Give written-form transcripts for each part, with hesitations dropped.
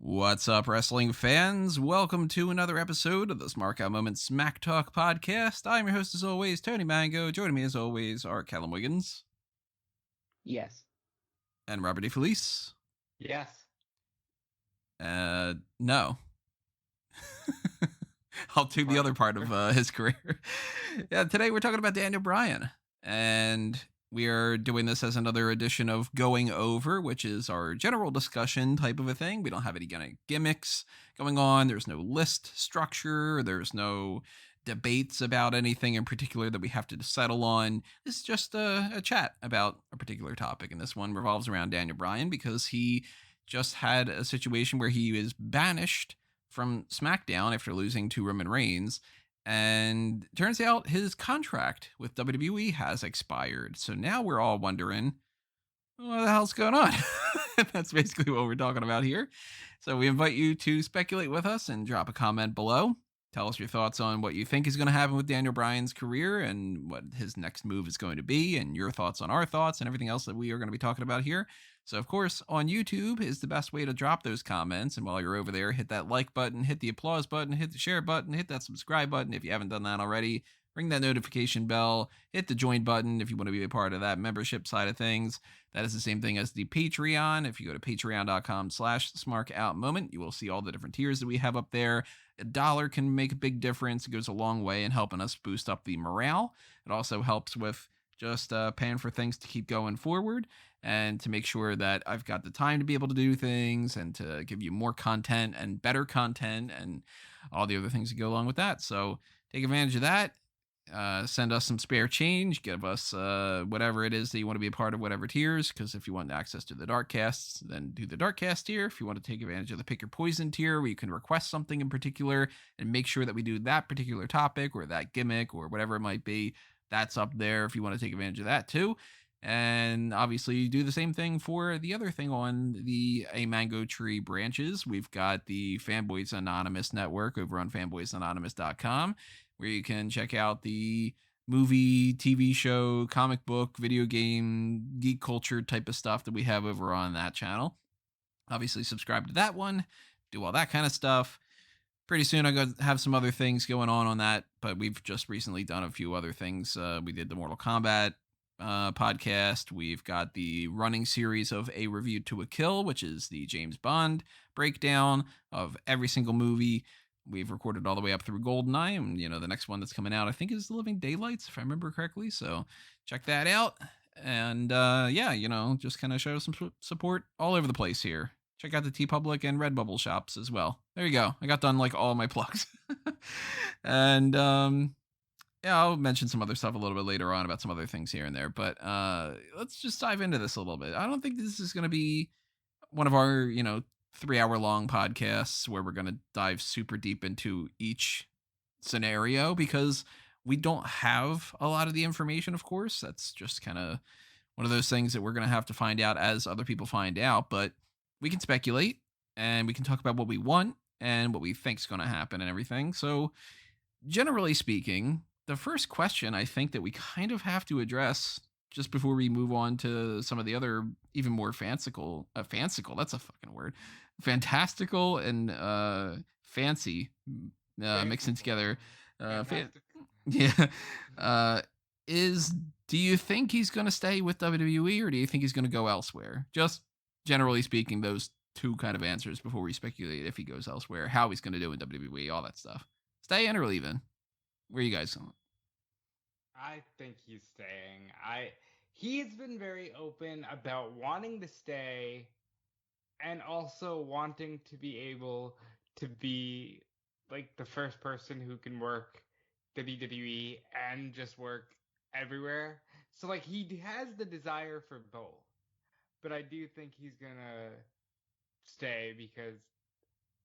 What's up, wrestling fans? Welcome to another episode of the Smark Moment Smack Talk podcast. I'm your host, as always, Tony Mango. Joining me, as always, are Callum Wiggins. Yes. And Robert DeFelice. Yes. No. I'll do the other part of his career. Today we're talking about Daniel Bryan. And we are doing this as another edition of Going Over, which is our general discussion type of a thing. We don't have any kind of gimmicks going on. There's no list structure. There's no debates about anything in particular that we have to settle on. This is just a chat about a particular topic. And this one revolves around Daniel Bryan because he just had a situation where he was banished from SmackDown after losing to Roman Reigns. And turns out his contract with WWE has expired. So now we're all wondering, what the hell's going on? That's basically what we're talking about here. So we invite you to speculate with us and drop a comment below. Tell us your thoughts on what you think is going to happen with Daniel Bryan's career and what his next move is going to be, and your thoughts on our thoughts and everything else that we are going to be talking about here. So, of course, on YouTube is the best way to drop those comments. And while you're over there, hit that like button, hit the applause button, hit the share button, hit that subscribe button if you haven't done that already. Ring that notification bell, hit the join button if you want to be a part of that membership side of things. That is the same thing as the Patreon. If you go to patreon.com/smarkoutmoment, you will see all the different tiers that we have up there. $1 can make a big difference. It goes a long way in helping us boost up the morale. It also helps with just paying for things to keep going forward and to make sure that I've got the time to be able to do things and to give you more content and better content and all the other things that go along with that. So take advantage of that. Send us some spare change. Give us whatever it is that you want to be a part of, whatever tiers. Because if you want access to the Darkcasts, then do the Darkcast tier. If you want to take advantage of the Pick Your Poison tier, where you can request something in particular and make sure that we do that particular topic or that gimmick or whatever it might be, that's up there if you want to take advantage of that too. And obviously do the same thing for the other thing on the A Mango Tree branches. We've got the Fanboys Anonymous network over on fanboysanonymous.com, where you can check out the movie, TV show, comic book, video game, geek culture type of stuff that we have over on that channel. Obviously subscribe to that one, do all that kind of stuff. Pretty soon I'm going to have some other things going on that, but we've just recently done a few other things. We did the Mortal Kombat podcast. We've got the running series of A Review to a Kill, which is the James Bond breakdown of every single movie. We've recorded all the way up through GoldenEye, and the next one that's coming out, I think, is The Living Daylights, if I remember correctly. So check that out. And just kind of show some support all over the place here. Check out the TeePublic and Redbubble shops as well. There you go. I got done like all my plugs. And I'll mention some other stuff a little bit later on about some other things here and there. But let's just dive into this a little bit. I don't think this is going to be one of our, 3-hour-long podcasts where we're going to dive super deep into each scenario because we don't have a lot of the information, of course. That's just kind of one of those things that we're going to have to find out as other people find out. But we can speculate and we can talk about what we want and what we think is going to happen and everything. So generally speaking, the first question I think that we kind of have to address just before we move on to some of the other even more fanciful, that's a fucking word, fantastical and fancy mixing together. Is, do you think he's going to stay with WWE or do you think he's going to go elsewhere? Just generally speaking, those two kind of answers before we speculate if he goes elsewhere, how he's going to do in WWE, all that stuff. Stay in or leaving? Where are you guys going? I think he's staying. He's been very open about wanting to stay and also wanting to be able to be like the first person who can work WWE and just work everywhere. So like he has the desire for both. But I do think he's gonna stay because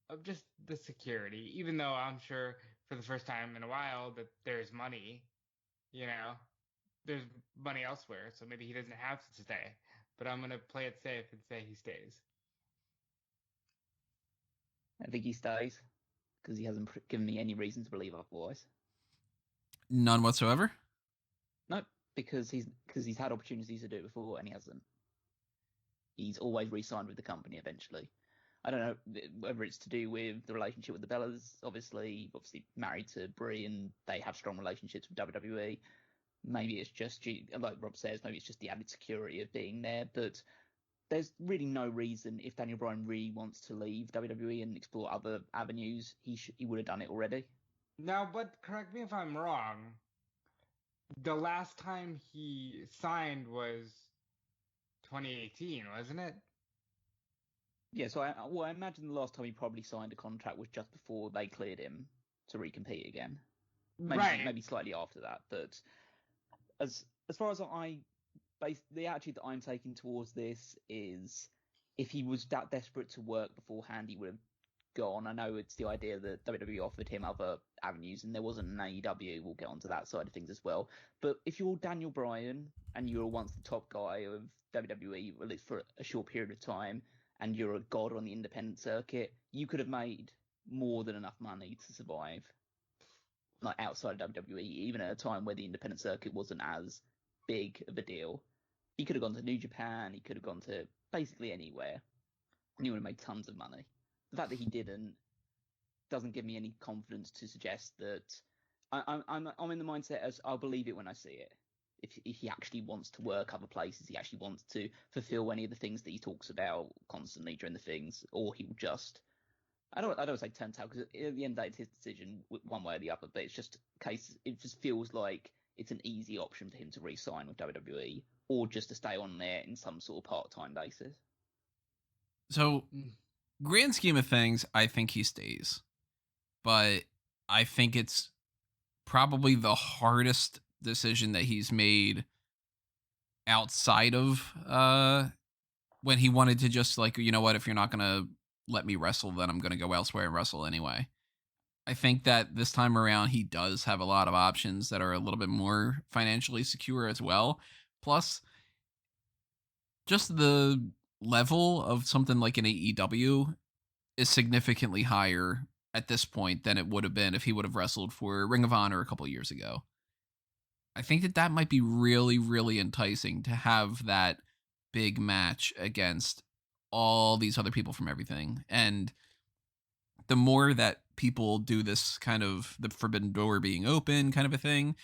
of just the security, even though I'm sure for the first time in a while that there's money, there's money elsewhere, so maybe he doesn't have to stay. But I'm going to play it safe and say he stays. I think he stays because he hasn't given me any reason to believe otherwise. None whatsoever? No, because he's had opportunities to do it before and he hasn't. He's always re-signed with the company eventually. I don't know whether it's to do with the relationship with the Bellas. Obviously married to Brie, and they have strong relationships with WWE. Maybe it's just, like Rob says, maybe it's just the added security of being there. But there's really no reason, if Daniel Bryan really wants to leave WWE and explore other avenues, he would have done it already. Now, but correct me if I'm wrong. The last time he signed was 2018, wasn't it? Yeah, so I imagine the last time he probably signed a contract was just before they cleared him to recompete again. Maybe slightly after that. But as far as the attitude that I'm taking towards this is, if he was that desperate to work beforehand, he would have gone. I know it's the idea that WWE offered him other avenues, and there wasn't an AEW. We'll get onto that side of things as well. But if you're Daniel Bryan and you were once the top guy of WWE, at least for a short period of time, and you're a god on the independent circuit, you could have made more than enough money to survive, like outside of WWE, even at a time where the independent circuit wasn't as big of a deal. He could have gone to New Japan. He could have gone to basically anywhere, and he would have made tons of money. The fact that he didn't doesn't give me any confidence to suggest that I'm in the mindset as I'll believe it when I see it. If he actually wants to work other places, he actually wants to fulfill any of the things that he talks about constantly during the things, or he will just, I don't say turn tail, because at the end of the day it's his decision one way or the other. But it's just it just feels like it's an easy option for him to re-sign with WWE, or just to stay on there in some sort of part-time basis. So, grand scheme of things, I think he stays, but I think it's probably the hardest decision that he's made outside of when he wanted to just, like, you know what, if you're not gonna let me wrestle, then I'm gonna go elsewhere and wrestle anyway. I think that this time around he does have a lot of options that are a little bit more financially secure as well. Plus, just the level of something like an AEW is significantly higher at this point than it would have been if he would have wrestled for Ring of Honor a couple years ago. I think that might be really, really enticing to have that big match against all these other people from everything. And the more that people do this kind of the forbidden door being open kind of a thing,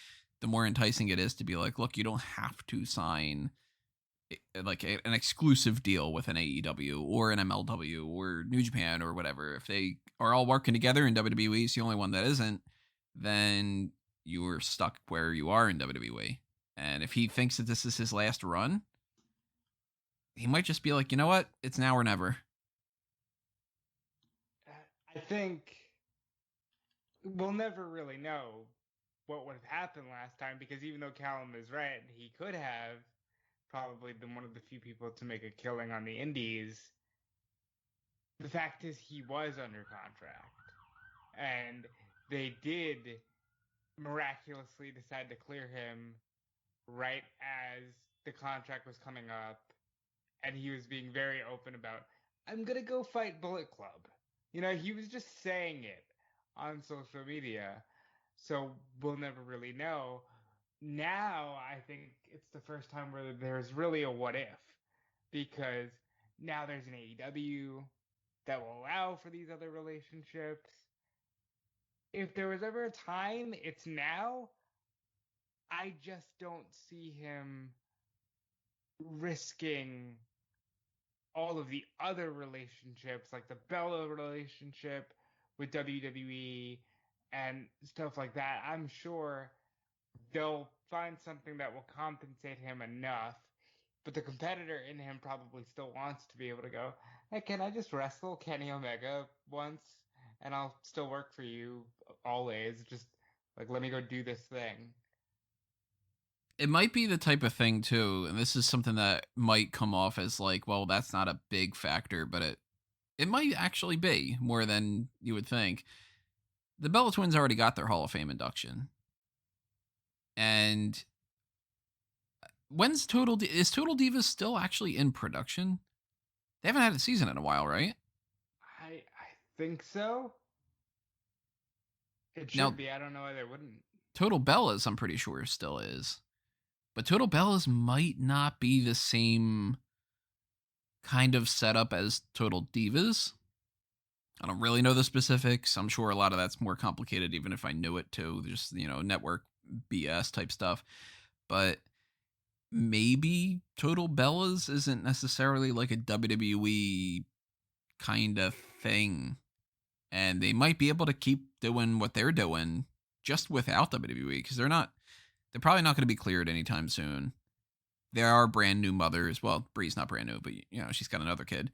the more enticing it is to be like, look, you don't have to sign like an exclusive deal with an AEW or an MLW or New Japan or whatever. If they are all working together and WWE is the only one that isn't, then you're stuck where you are in WWE. And if he thinks that this is his last run, he might just be like, you know what? It's now or never. I think we'll never really know what would have happened last time, because even though Callum is right, he could have probably been one of the few people to make a killing on the indies. The fact is, he was under contract, and they did miraculously decide to clear him right as the contract was coming up, and he was being very open about, I'm gonna go fight Bullet Club. You know, he was just saying it on social media, so we'll never really know. Now, I think it's the first time where there's really a what if, because now there's an AEW that will allow for these other relationships. If there was ever a time, it's now. I just don't see him risking all of the other relationships, like the Bella relationship with WWE and stuff like that. I'm sure they'll find something that will compensate him enough, but the competitor in him probably still wants to be able to go, hey, can I just wrestle Kenny Omega once and I'll still work for you always? Just like, let me go do this thing. It might be the type of thing too, and this is something that might come off as like, well, that's not a big factor, but it might actually be more than you would think. The Bella Twins already got their Hall of Fame induction. And when's is Total Divas still actually in production? They haven't had a season in a while, right? I think so. It should Now, be. I don't know why they wouldn't. Total Bellas, I'm pretty sure, still is. But Total Bellas might not be the same kind of setup as Total Divas. I don't really know the specifics. I'm sure a lot of that's more complicated, even if I knew it too. Just, network BS type stuff. But maybe Total Bellas isn't necessarily like a WWE kind of thing. And they might be able to keep doing what they're doing just without WWE, because they're probably not going to be cleared anytime soon. There are brand new mothers. Well, Brie's not brand new, but she's got another kid.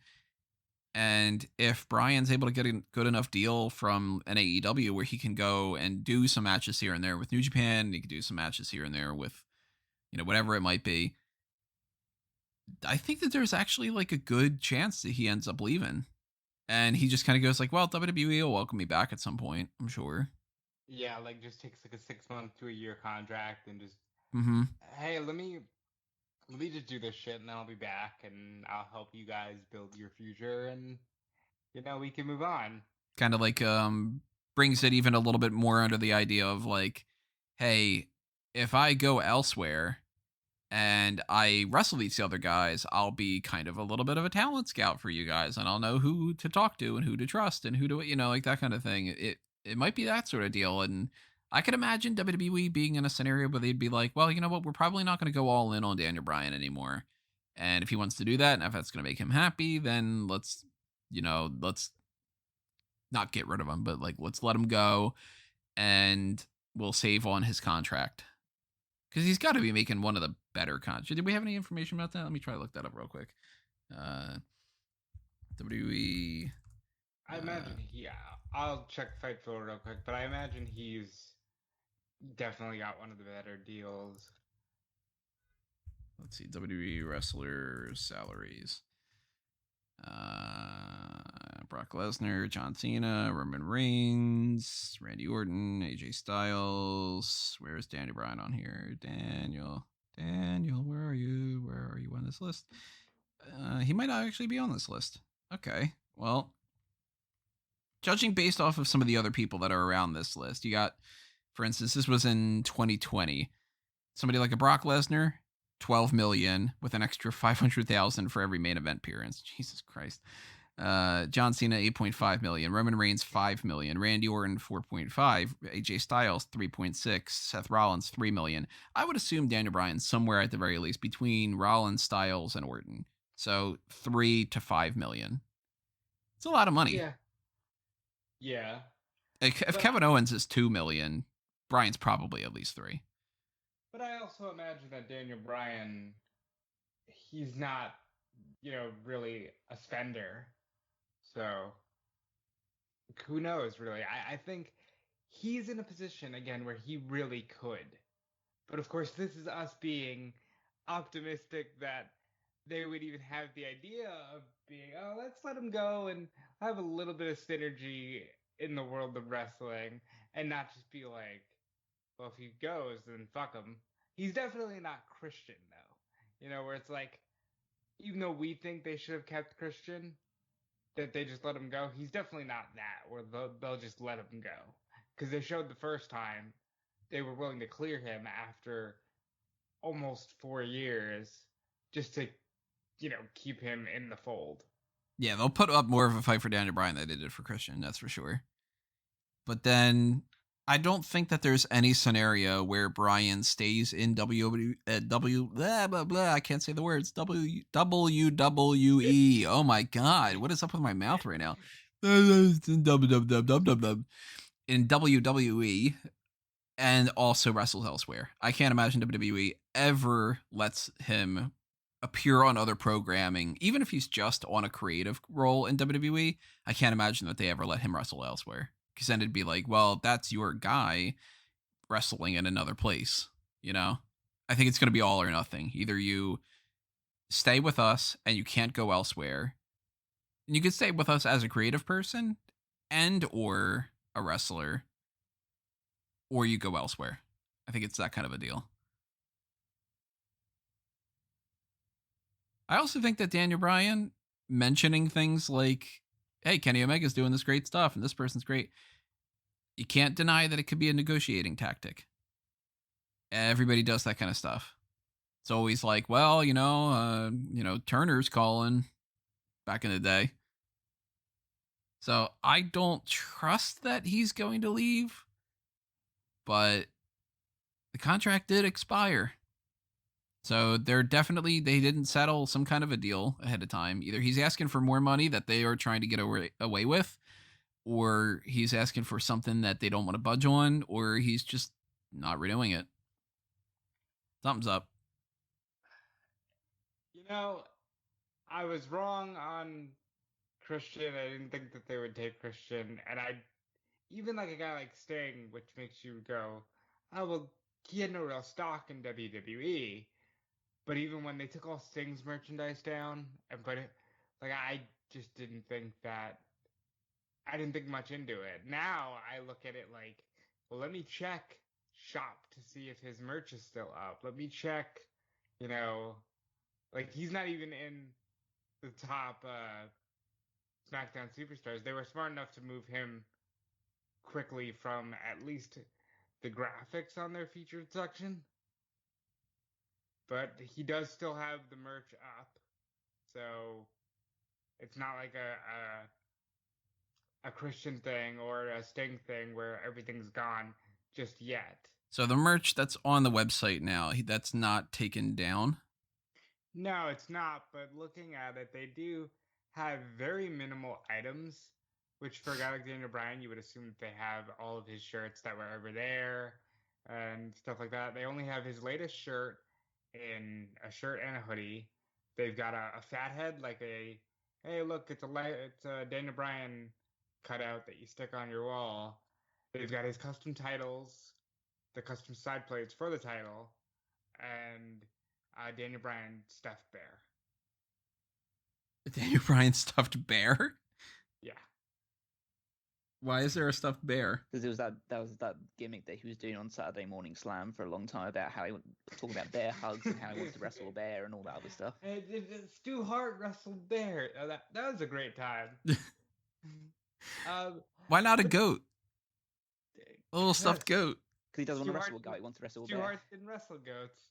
And if Bryan's able to get a good enough deal from an AEW where he can go and do some matches here and there with New Japan, he can do some matches here and there with, whatever it might be, I think that there's actually like a good chance that he ends up leaving. And he just kind of goes like, well, WWE will welcome me back at some point, I'm sure. Yeah, like just takes like a 6-month to a year contract and just, Mm-hmm. hey, let me just do this shit and then I'll be back and I'll help you guys build your future and we can move on. Kind of like brings it even a little bit more under the idea of like, hey, if I go elsewhere and I wrestle these other guys, I'll be kind of a little bit of a talent scout for you guys, and I'll know who to talk to and who to trust and who to, like that kind of thing. It might be that sort of deal. And I could imagine WWE being in a scenario where they'd be like, well, you know what, we're probably not going to go all in on Daniel Bryan anymore. And if he wants to do that, and if that's going to make him happy, then let's not get rid of him, but like, let's let him go and we'll save on his contract. Because he's got to be making one of the better contracts. Did we have any information about that? Let me try to look that up real quick. WWE. I imagine I'll check Fightful real quick, but I imagine he's definitely got one of the better deals. Let's see, WWE wrestlers' salaries. Brock Lesnar, John Cena, Roman Reigns, Randy Orton, AJ Styles. Where's Daniel Bryan on here? Daniel, where are you? Where are you on this list? He might not actually be on this list. Okay, well, judging based off of some of the other people that are around this list, you got, for instance, this was in 2020. Somebody like a Brock Lesnar, 12 million with an extra 500,000 for every main event appearance. Jesus Christ. John Cena, 8.5 million. Roman Reigns, 5 million. Randy Orton, 4.5. AJ Styles, 3.6. Seth Rollins, 3 million. I would assume Daniel Bryan somewhere at the very least between Rollins, Styles, and Orton. So 3 to 5 million. It's a lot of money. Yeah. If Kevin Owens is 2 million, Bryan's probably at least 3. But I also imagine that Daniel Bryan, he's not, really a spender. So, who knows, really? I think he's in a position, again, where he really could. But of course, this is us being optimistic that they would even have the idea of being, oh, let's let him go and have a little bit of synergy in the world of wrestling and not just be like, well, if he goes, then fuck him. He's definitely not Christian, though. Where it's like, even though we think they should have kept Christian, that they just let him go, he's definitely not that, where they'll just let him go. Because they showed the first time they were willing to clear him after almost 4 years just to, keep him in the fold. Yeah, they'll put up more of a fight for Daniel Bryan than they did for Christian, that's for sure. But then I don't think that there's any scenario where Bryan stays in WWE. I can't say the words. WWE. Oh my God. What is up with my mouth right now? In WWE and also wrestles elsewhere. I can't imagine WWE ever lets him appear on other programming, even if he's just on a creative role in WWE. I can't imagine that they ever let him wrestle elsewhere. Because then it'd be like, well, that's your guy wrestling in another place, I think it's going to be all or nothing. Either you stay with us and you can't go elsewhere, and you could stay with us as a creative person and or a wrestler, or you go elsewhere. I think it's that kind of a deal. I also think that Daniel Bryan mentioning things like, hey, Kenny Omega's doing this great stuff and this person's great. You can't deny that it could be a negotiating tactic. Everybody does that kind of stuff. It's always like, well, Turner's calling back in the day. So I don't trust that he's going to leave, but the contract did expire. So they didn't settle some kind of a deal ahead of time. Either he's asking for more money that they are trying to get away with, or he's asking for something that they don't want to budge on, or he's just not renewing it. Something's up. I was wrong on Christian. I didn't think that they would take Christian, and even like a guy like Sting, which makes you go, oh well, he had no real stock in WWE. But even when they took all Sting's merchandise down and put it, like I just didn't think that. I didn't think much into it. Now I look at it like, well, let me check shop to see if his merch is still up. Let me check, like he's not even in the top SmackDown superstars. They were smart enough to move him quickly from at least the graphics on their featured section. But he does still have the merch up. So it's not like a Christian thing or a Sting thing where everything's gone just yet. So the merch that's on the website now, that's not taken down? No, it's not, but looking at it, they do have very minimal items, which for a guy like Daniel Bryan, you would assume that they have all of his shirts that were over there and stuff like that. They only have his latest shirt in a shirt and a hoodie. They've got a fat head, like hey, look, it's a Daniel Bryan cutout that you stick on your wall. They've got his custom titles, the custom side plates for the title, and Daniel Bryan stuffed bear. Daniel Bryan stuffed bear? Yeah. Why is there a stuffed bear? Because that was that gimmick that he was doing on Saturday Morning Slam for a long time about how he talking about bear hugs and how he wants to wrestle a bear and all that other stuff. Stu Hart wrestled bear. That was a great time. Why not a goat? A little stuffed goat. Because he doesn't want to wrestle a goat. He wants to wrestle a bear. Stu Hart didn't wrestle goats.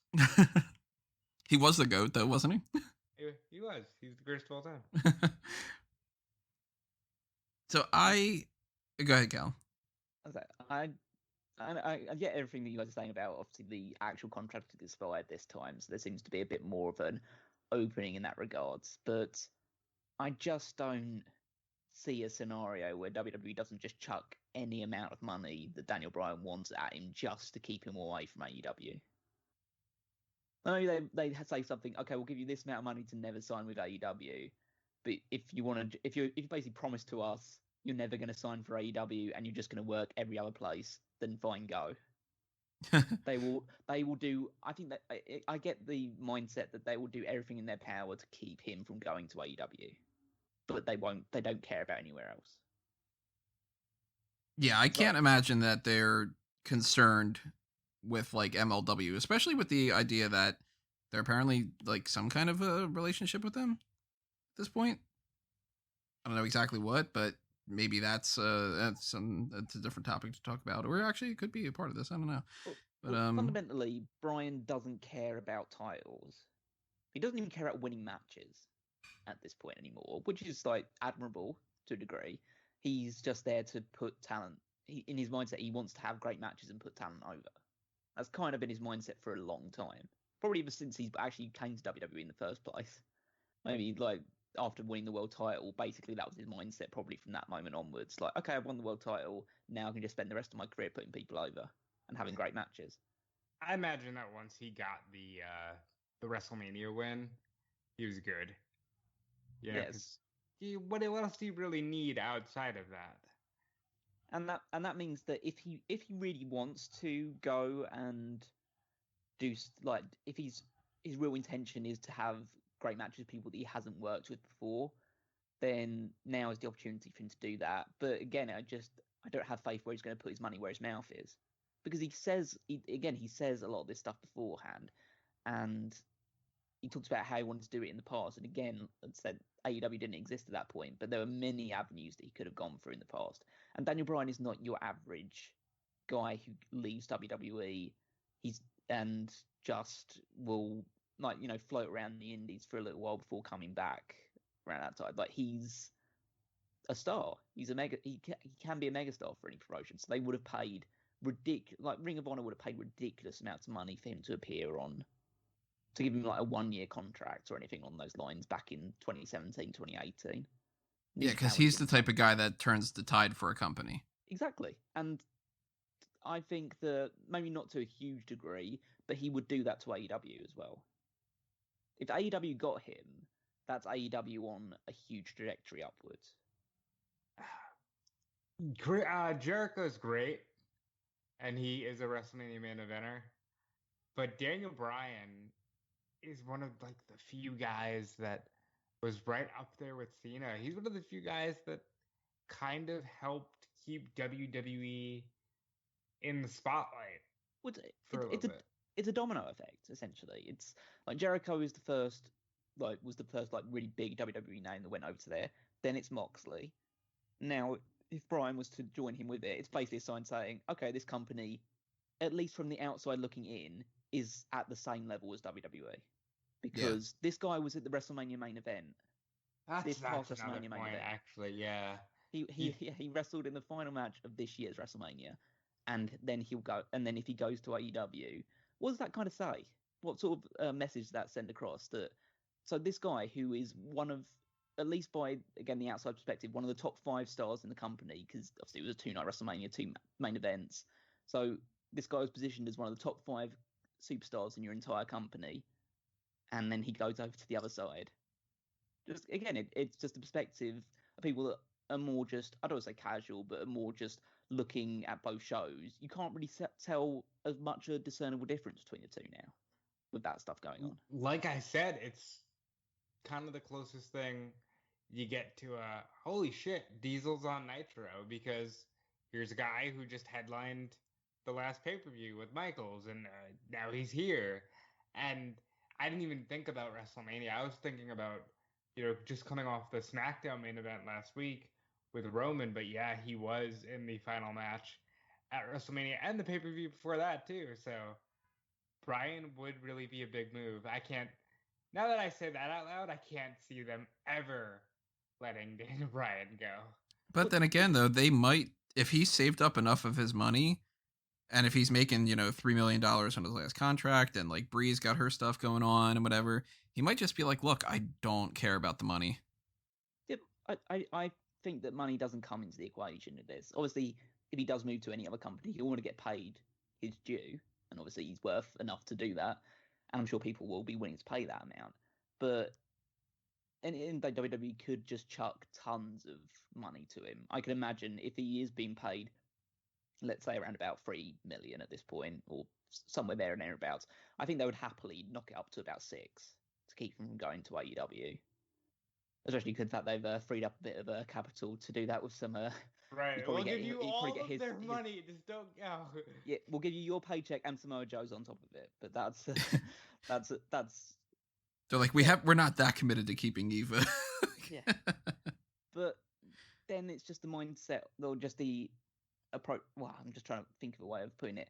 He was the goat, though, wasn't he? He was. He's the greatest of all time. So go ahead, Cal. I get everything that you guys are saying about obviously the actual contract is expired this time, so there seems to be a bit more of an opening in that regards. But I just don't see a scenario where WWE doesn't just chuck any amount of money that Daniel Bryan wants at him just to keep him away from AEW. I know they say something. Okay, we'll give you this amount of money to never sign with AEW, but if you basically promise to us you're never going to sign for AEW and you're just going to work every other place, then fine, go. They will do. I think that I get the mindset that they will do everything in their power to keep him from going to AEW, but they won't. They don't care about anywhere else. Yeah, I can't imagine that they're concerned with like MLW, especially with the idea that they're apparently like some kind of a relationship with them at this point. I don't know exactly what, but maybe that's a different topic to talk about, or actually it could be a part of this. I don't know. But fundamentally, Bryan doesn't care about titles. He doesn't even care about winning matches at this point anymore, which is like admirable to a degree. He's just there to put talent. In his mindset, he wants to have great matches and put talent over. That's kind of been his mindset for a long time. Probably ever since he's actually came to WWE in the first place. Maybe like after winning the world title, basically that was his mindset probably from that moment onwards. Like, okay, I've won the world title, now I can just spend the rest of my career putting people over and having great matches. I imagine that once he got the WrestleMania win, he was good. Yes. What else do you really need outside of that? And that means that if he really wants to go and do like if his real intention is to have great matches with people that he hasn't worked with before, then now is the opportunity for him to do that. But again, I don't have faith where he's going to put his money where his mouth is, because he says a lot of this stuff beforehand, and he talks about how he wanted to do it in the past. And again, as I said, AEW didn't exist at that point, but there were many avenues that he could have gone through in the past. And Daniel Bryan is not your average guy who leaves WWE. And just will float around the indies for a little while before coming back around that time. Like, he's a star. He's a mega. He can be a megastar for any promotion. So they would have paid like Ring of Honor would have paid ridiculous amounts of money for him to appear on, to give him like a 1-year contract or anything on those lines back in 2017, 2018. Yeah, because he's the type of guy that turns the tide for a company. Exactly. And I think that maybe not to a huge degree, but he would do that to AEW as well. If AEW got him, that's AEW on a huge trajectory upwards. Jericho's great, and he is a WrestleMania main eventer. But Daniel Bryan is one of like the few guys that was right up there with Cena. He's one of the few guys that kind of helped keep WWE in the spotlight it's a domino effect, essentially. It's like Jericho is the first, was the first really big WWE name that went over to there. Then it's Moxley. Now, if Bryan was to join him with it, it's basically a sign saying, okay, this company, at least from the outside looking in, is at the same level as WWE. Because this guy was at the WrestleMania main event. That's another point, actually, yeah. He wrestled in the final match of this year's WrestleMania, and then he'll go. And then if he goes to AEW, what does that kind of say? What sort of message does that send across? So this guy, who is one of, at least by again the outside perspective, one of the top 5 stars in the company, because obviously it was a 2-night WrestleMania, 2 main events. So this guy was positioned as one of the top 5 superstars in your entire company, and then he goes over to the other side. Just again, it's just a perspective of people that are more just, I don't want to say casual, but are more just looking at both shows. You can't really tell as much a discernible difference between the two now with that stuff going on. Like I said, it's kind of the closest thing you get to a holy shit, Diesel's on Nitro, because here's a guy who just headlined the last pay-per-view with Michaels, and now he's here. And I didn't even think about WrestleMania. I was thinking about, just coming off the SmackDown main event last week with Roman, but yeah, he was in the final match at WrestleMania and the pay-per-view before that too. So Bryan would really be a big move. Now that I say that out loud, I can't see them ever letting Daniel Bryan go. But then again, though, they might, if he saved up enough of his money, and if he's making, $3 million on his last contract, and like Bree's got her stuff going on and whatever, he might just be like, look, I don't care about the money. Yep, I think that money doesn't come into the equation in this. Obviously, if he does move to any other company, he'll want to get paid his due, and obviously he's worth enough to do that, and I'm sure people will be willing to pay that amount. But and WWE could just chuck tons of money to him. I can imagine if he is being paid, let's say around about 3 million at this point, or somewhere there and thereabouts, I think they would happily knock it up to about 6 to keep him from going to AEW. Especially because they've freed up a bit of capital to do that with some. Right, we'll give you all of their money, just don't go. Yeah, we'll give you your paycheck and Samoa Joe's on top of it, but that's that's. So like we're not that committed to keeping Eva. Yeah, but then it's just the mindset, or just the approach. Well, I'm just trying to think of a way of putting it.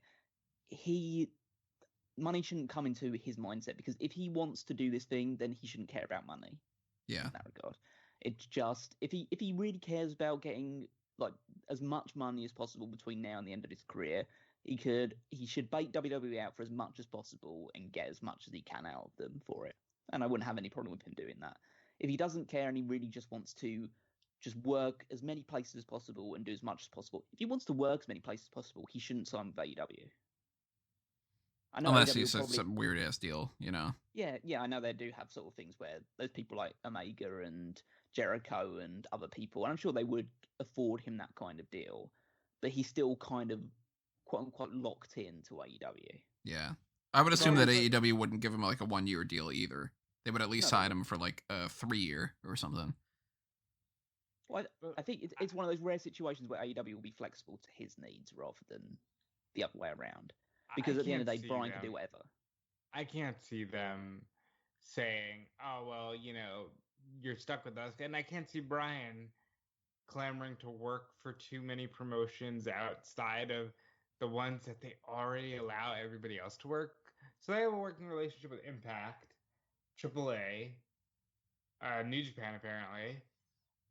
Money shouldn't come into his mindset, because if he wants to do this thing, then he shouldn't care about money. Yeah. In that regard, it's just if he really cares about getting like as much money as possible between now and the end of his career, he should bait WWE out for as much as possible and get as much as he can out of them for it. And I wouldn't have any problem with him doing that. If he doesn't care and he really just wants to just work as many places as possible and do as much as possible, if he wants to work as many places as possible, he shouldn't sign with AEW. Unless he's some weird ass deal, Yeah, I know they do have sort of things where there's people like Omega and Jericho and other people, and I'm sure they would afford him that kind of deal, but he's still kind of quote unquote locked into AEW. Yeah. I would assume that AEW wouldn't give him like a 1-year deal either. They would at least sign him for like a 3-year or something. Well, I think it's one of those rare situations where AEW will be flexible to his needs rather than the other way around. Because at the end of the day, Bryan can do whatever. I can't see them saying, oh, well, you're stuck with us. And I can't see Bryan clamoring to work for too many promotions outside of the ones that they already allow everybody else to work. So they have a working relationship with Impact, AAA, New Japan apparently,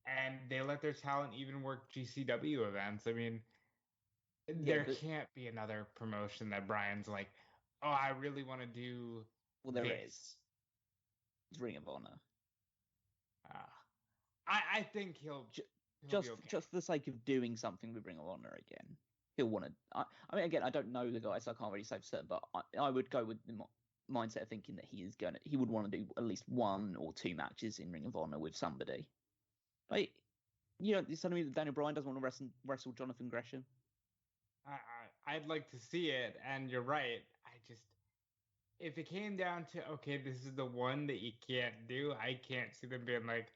and they let their talent even work GCW events. I mean, Yeah, there but can't be another promotion that Bryan's like, oh, I really want to do well, there is. this. It's Ring of Honor. I think he'll be okay. Just for the sake of doing something with Ring of Honor again, he'll want to. I mean, again, I don't know the guy, so I can't really say for certain. But I would go with the mindset of thinking that he would want to do at least 1 or 2 matches in Ring of Honor with somebody. Like, you're telling me that Daniel Bryan doesn't want to wrestle Jonathan Gresham? I'd like to see it, and you're right. If it came down to, okay, this is the one that you can't do, I can't see them being like,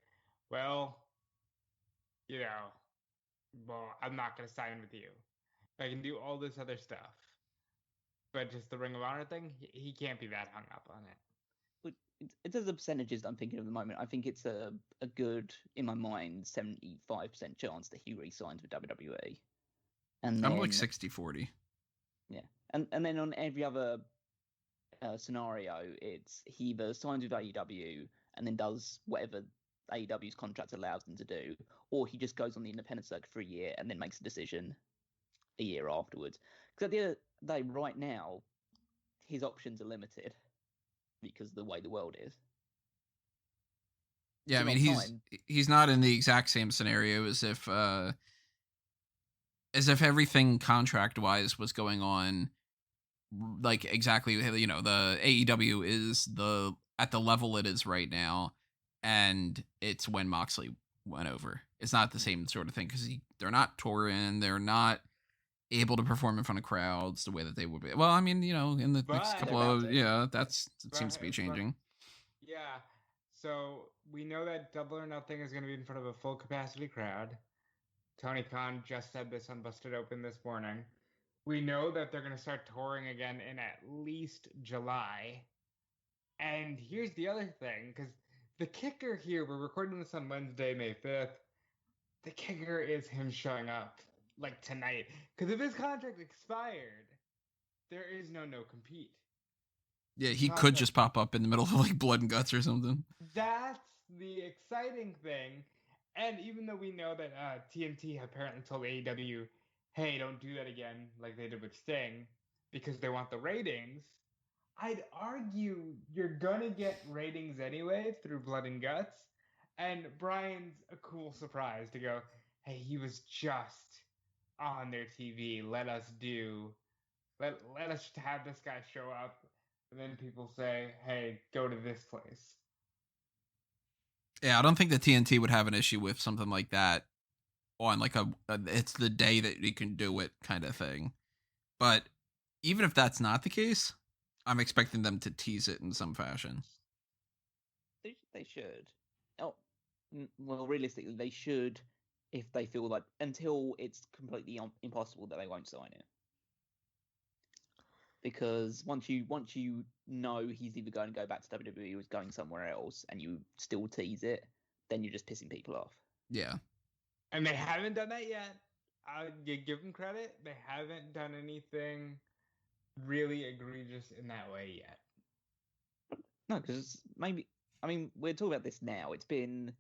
well, you know, well, I'm not going to sign with you. I can do all this other stuff. But just the Ring of Honor thing, he can't be that hung up on it. But in terms of percentages that I'm thinking of at the moment, I think it's a good, in my mind, 75% chance that he re-signs with WWE. And then, I'm like 60-40. Yeah. And then on every other scenario, it's he either signs with AEW and then does whatever AEW's contract allows him to do, or he just goes on the independent circuit for a year and then makes a decision a year afterwards. Because at the end of the day, right now, his options are limited because of the way the world is. Yeah, I mean he's not in the exact same scenario as if everything contract wise was going on like exactly, you know, the AEW is at the level it is right now, and it's when Moxley went over. It's not the same sort of thing because they're not touring, they're not able to perform in front of crowds the way that they would be. Well, I mean, you know, in the next couple of it seems to be changing. Yeah. So we know that Double or Nothing is going to be in front of a full capacity crowd. Tony Khan just said this on Busted Open this morning. We know that they're going to start touring again in at least July. And here's the other thing, because the kicker here, we're recording this on Wednesday, May 5th. The kicker is him showing up like tonight. Because if his contract expired, there is no compete. Yeah, he could just pop up in the middle of like Blood and Guts or something. That's the exciting thing. And even though we know that TNT apparently told AEW, hey, don't do that again like they did with Sting because they want the ratings, I'd argue you're going to get ratings anyway through Blood and Guts. And Bryan's a cool surprise to go, hey, he was just on their TV. Let us just have this guy show up. And then people say, hey, go to this place. Yeah, I don't think the TNT would have an issue with something like that on like a it's the day that you can do it kind of thing. But even if that's not the case, I'm expecting them to tease it in some fashion. They should. Oh, well, realistically, they should if they feel like until it's completely impossible that they won't sign it. Because once you know he's either going to go back to WWE or he's going somewhere else, and you still tease it, then you're just pissing people off. Yeah. And they haven't done that yet. You give them credit. They haven't done anything really egregious in that way yet. No, because we're talking about this now. It's been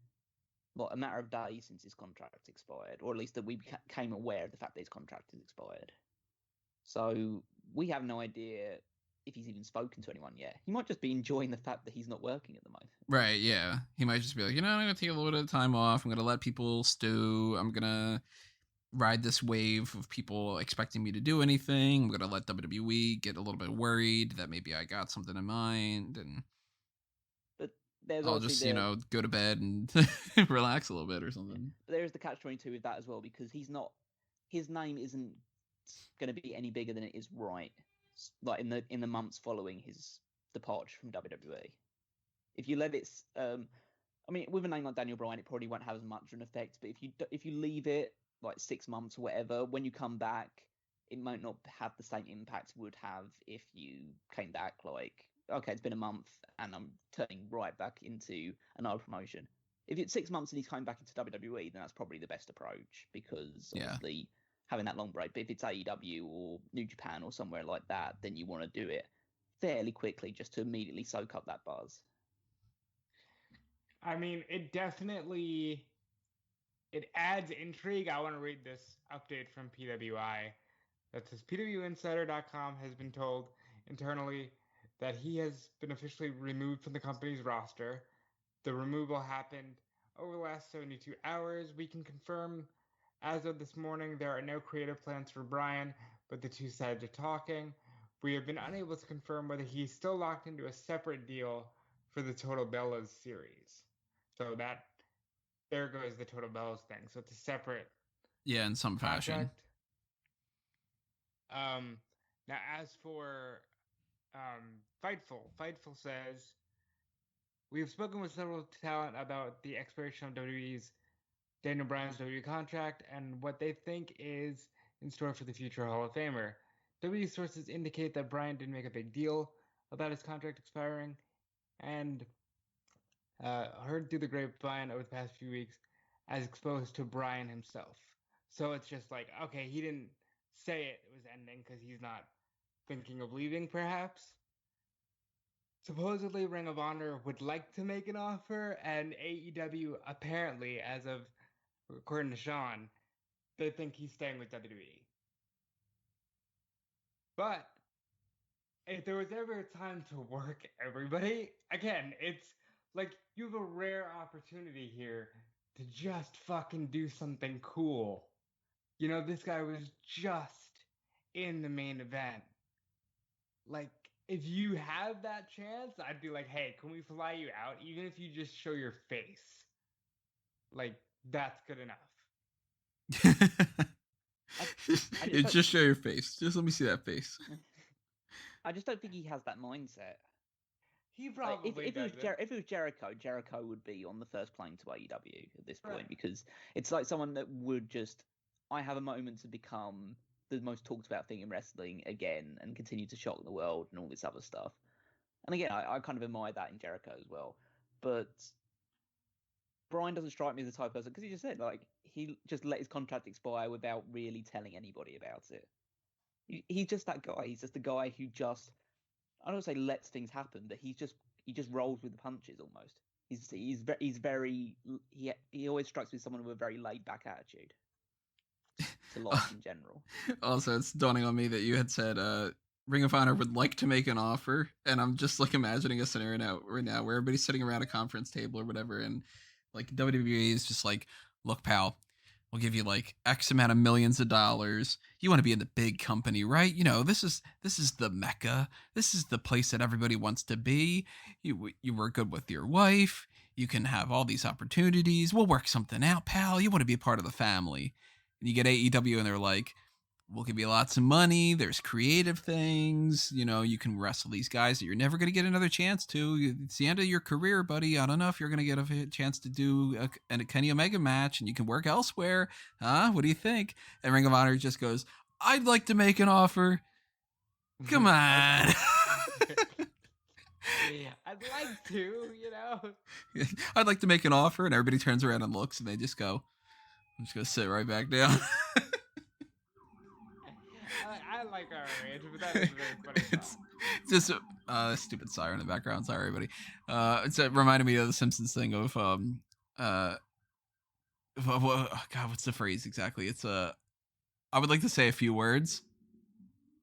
a matter of days since his contract expired, or at least that we became aware of the fact that his contract has expired. So we have no idea if he's even spoken to anyone yet. He might just be enjoying the fact that he's not working at the moment. Right, yeah. He might just be like, I'm going to take a little bit of time off. I'm going to let people stew. I'm going to ride this wave of people expecting me to do anything. I'm going to let WWE get a little bit worried that maybe I got something in mind. And but there's I'll just, go to bed and relax a little bit or something. There's the catch-22 with that as well, because his name isn't going to be any bigger than it is right, like in the months following his departure from WWE. If you let it, with a name like Daniel Bryan, it probably won't have as much of an effect. But if you leave it like 6 months or whatever, when you come back, it might not have the same impact it would have if you came back like, okay, it's been a month and I'm turning right back into another promotion. If it's 6 months and he's coming back into WWE, then that's probably the best approach, because obviously having that long break. But if it's AEW or New Japan or somewhere like that, then you want to do it fairly quickly just to immediately soak up that buzz. I mean, it definitely it adds intrigue. I want to read this update from PWI that says PWInsider.com has been told internally that he has been officially removed from the company's roster. The removal happened over the last 72 hours. We can confirm as of this morning there are no creative plans for Bryan, but the two sides are talking. We have been unable to confirm whether he's still locked into a separate deal for the Total Bellas series. So that there goes the Total Bellas thing. So it's a separate in some fashion. Now as for Fightful says we have spoken with several talent about the expiration of WWE's Daniel Bryan's WWE contract and what they think is in store for the future Hall of Famer. WWE sources indicate that Bryan didn't make a big deal about his contract expiring, and heard through the grapevine over the past few weeks as exposed to Bryan himself. So it's just like, okay, he didn't say it was ending because he's not thinking of leaving, perhaps. Supposedly, Ring of Honor would like to make an offer, and AEW apparently, as of according to Sean, they think he's staying with WWE. But if there was ever a time to work everybody, again, it's like you have a rare opportunity here to just fucking do something cool. You know, this guy was just in the main event. Like, if you have that chance, I'd be like, hey, can we fly you out? Even if you just show your face. Like, that's good enough. Just show your face. Just let me see that face. I just don't think he has that mindset. He probably if it was Jericho would be on the first plane to AEW at this point, because it's like someone that would just, I have a moment to become the most talked about thing in wrestling again and continue to shock the world and all this other stuff. And again, I kind of admire that in Jericho as well. But Bryan doesn't strike me as the type of person, because he just said, like, he just let his contract expire without really telling anybody about it. He's just that guy. He's just a guy who just, I don't want to say lets things happen, but he just rolls with the punches almost. He always strikes me as someone with a very laid back attitude to life in general. Also, it's dawning on me that you had said Ring of Honor would like to make an offer, and I'm just like imagining a scenario right now where everybody's sitting around a conference table or whatever, and like WWE is just like, look, pal, we'll give you like X amount of millions of dollars. You want to be in the big company, right? You know, this is the Mecca. This is the place that everybody wants to be. You work good with your wife. You can have all these opportunities. We'll work something out, pal. You want to be a part of the family. And you get AEW and they're like, we'll give you lots of money. There's creative things. You know, you can wrestle these guys that you're never going to get another chance to. It's the end of your career, buddy. I don't know if you're going to get a chance to do a Kenny Omega match, and you can work elsewhere. Huh? What do you think? And Ring of Honor just goes, I'd like to make an offer. Come on. I'd like to, you know. I'd like to make an offer, and everybody turns around and looks, and they just go, I'm just going to sit right back down. I like our range, but that is very funny. It's just a stupid siren in the background. Sorry, everybody. It reminded me of the Simpsons thing of God, what's the phrase exactly? It's I would like to say a few words,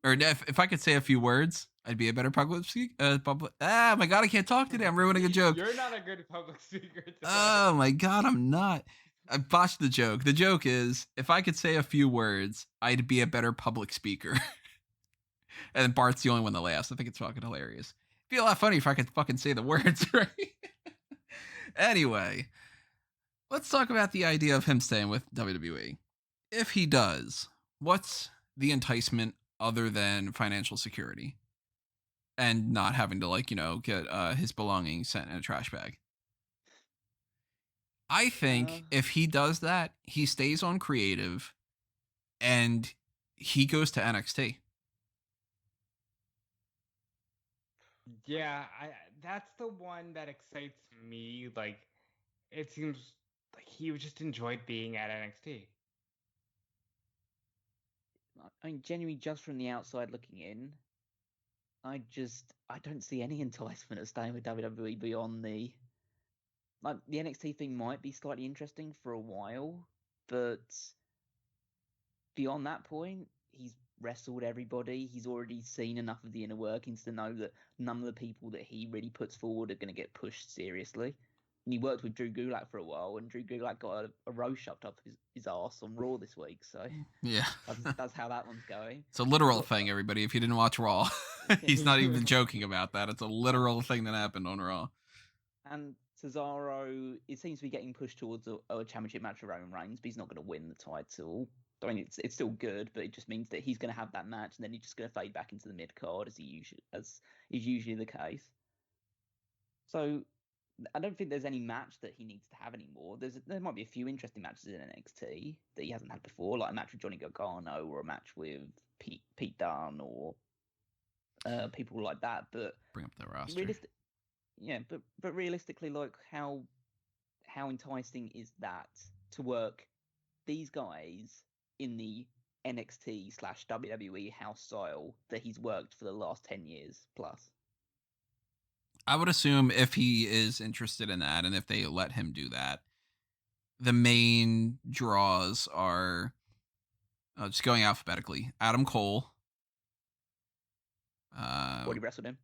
or if I could say a few words, I'd be a better public speaker. Ah, my God, I can't talk today. I'm ruining a joke. You're not a good public speaker today. Oh my God, I'm not. I botched the joke. The joke is, if I could say a few words, I'd be a better public speaker. And Bart's the only one that laughs. I think it's fucking hilarious. It'd be a lot funny if I could fucking say the words, right? Anyway, let's talk about the idea of him staying with WWE. If he does, what's the enticement other than financial security? And not having to, like, you know, get his belongings sent in a trash bag. I think if he does that, he stays on creative and he goes to NXT. Yeah, that's the one that excites me. Like, it seems like he just enjoyed being at NXT. I mean, genuinely, just from the outside looking in, I don't see any enticement of staying with WWE beyond the NXT thing might be slightly interesting for a while, But beyond that point, he's wrestled everybody. He's already seen enough of the inner workings to know that none of the people that he really puts forward are going to get pushed seriously. And he worked with Drew Gulak for a while, and Drew Gulak got a row shoved up his arse on Raw this week. So yeah, that's how that one's going. it's a literal thing, everybody. If you didn't watch Raw, he's not even joking about that. It's a literal thing that happened on Raw. And Cesaro, it seems to be getting pushed towards a championship match with Roman Reigns, but he's not going to win the title. I mean, it's still good, but it just means that he's going to have that match, and then he's just going to fade back into the mid card as is usually the case. So I don't think there's any match that he needs to have anymore. There might be a few interesting matches in NXT that he hasn't had before, like a match with Johnny Gargano or a match with Pete Dunne or people like that. But bring up the roster. But realistically, like how enticing is that to work these guys in the NXT/WWE house style that he's worked for the last 10 years plus? I would assume if he is interested in that, and if they let him do that, the main draws are just going alphabetically. Adam Cole. Already wrestled him.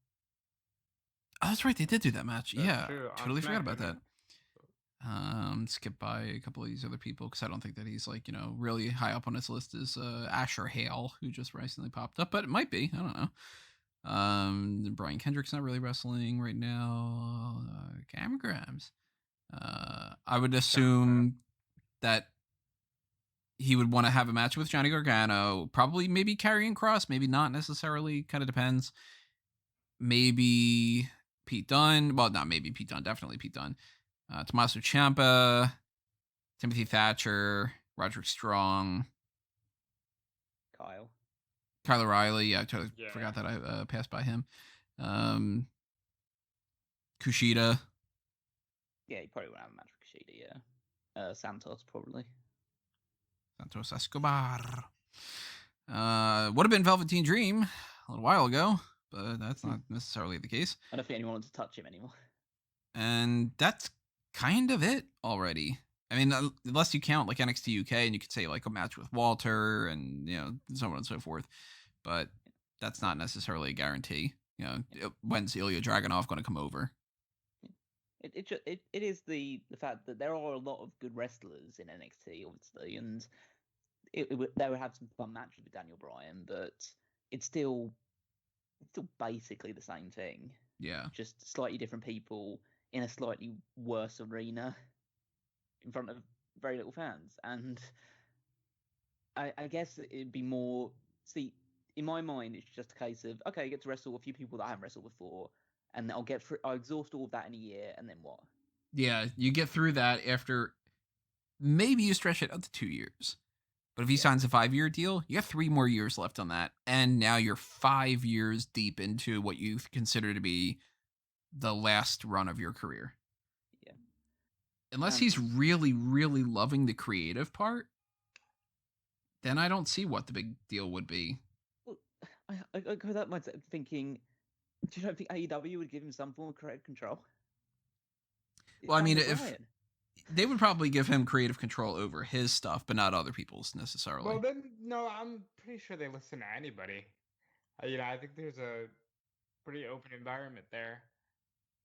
Oh, that's right. They did do that match. That's true. Totally forgot about that. Yeah. Skip by a couple of these other people because I don't think that he's like, really high up on his list is Asher Hale, who just recently popped up, but it might be. I don't know. Brian Kendrick's not really wrestling right now. Cameron Grimes. I would assume that he would want to have a match with Johnny Gargano, probably maybe Karrion Kross, maybe not necessarily, kind of depends. Maybe Pete Dunne. Well, not maybe Pete Dunne, definitely Pete Dunne. Tommaso Ciampa, Timothy Thatcher, Roderick Strong, Kyle O'Reilly. Yeah, I totally forgot that I passed by him. Kushida. Yeah, he probably won't have a match with Kushida, yeah. Santos, probably. Santos Escobar. Would have been Velveteen Dream a little while ago, but that's not necessarily the case. I don't think anyone wants to touch him anymore. And that's kind of it already. I mean, unless you count like NXT UK and you could say like a match with Walter and, so on and so forth. But that's not necessarily a guarantee. When's Ilya Dragunov going to come over? It is the fact that there are a lot of good wrestlers in NXT, obviously, and they would have some fun matches with Daniel Bryan, but it's still basically the same thing. Yeah. Just slightly different people in a slightly worse arena in front of very little fans. And I guess it'd be more... See, in my mind, it's just a case of, okay, I get to wrestle a few people that I haven't wrestled before, and I'll exhaust all of that in a year, and then what? Yeah, you get through that after... Maybe you stretch it out to 2 years. But if he signs a 5-year deal, you got 3 more years left on that. And now you're 5 years deep into what you consider to be the last run of your career. Yeah. Unless he's really, really loving the creative part, then I don't see what the big deal would be. Well, I go that much thinking, do you not think AEW would give him some form of creative control? Well, I mean, if... They would probably give him creative control over his stuff, but not other people's necessarily. Well, then, no, I'm pretty sure they listen to anybody. I think there's a pretty open environment there.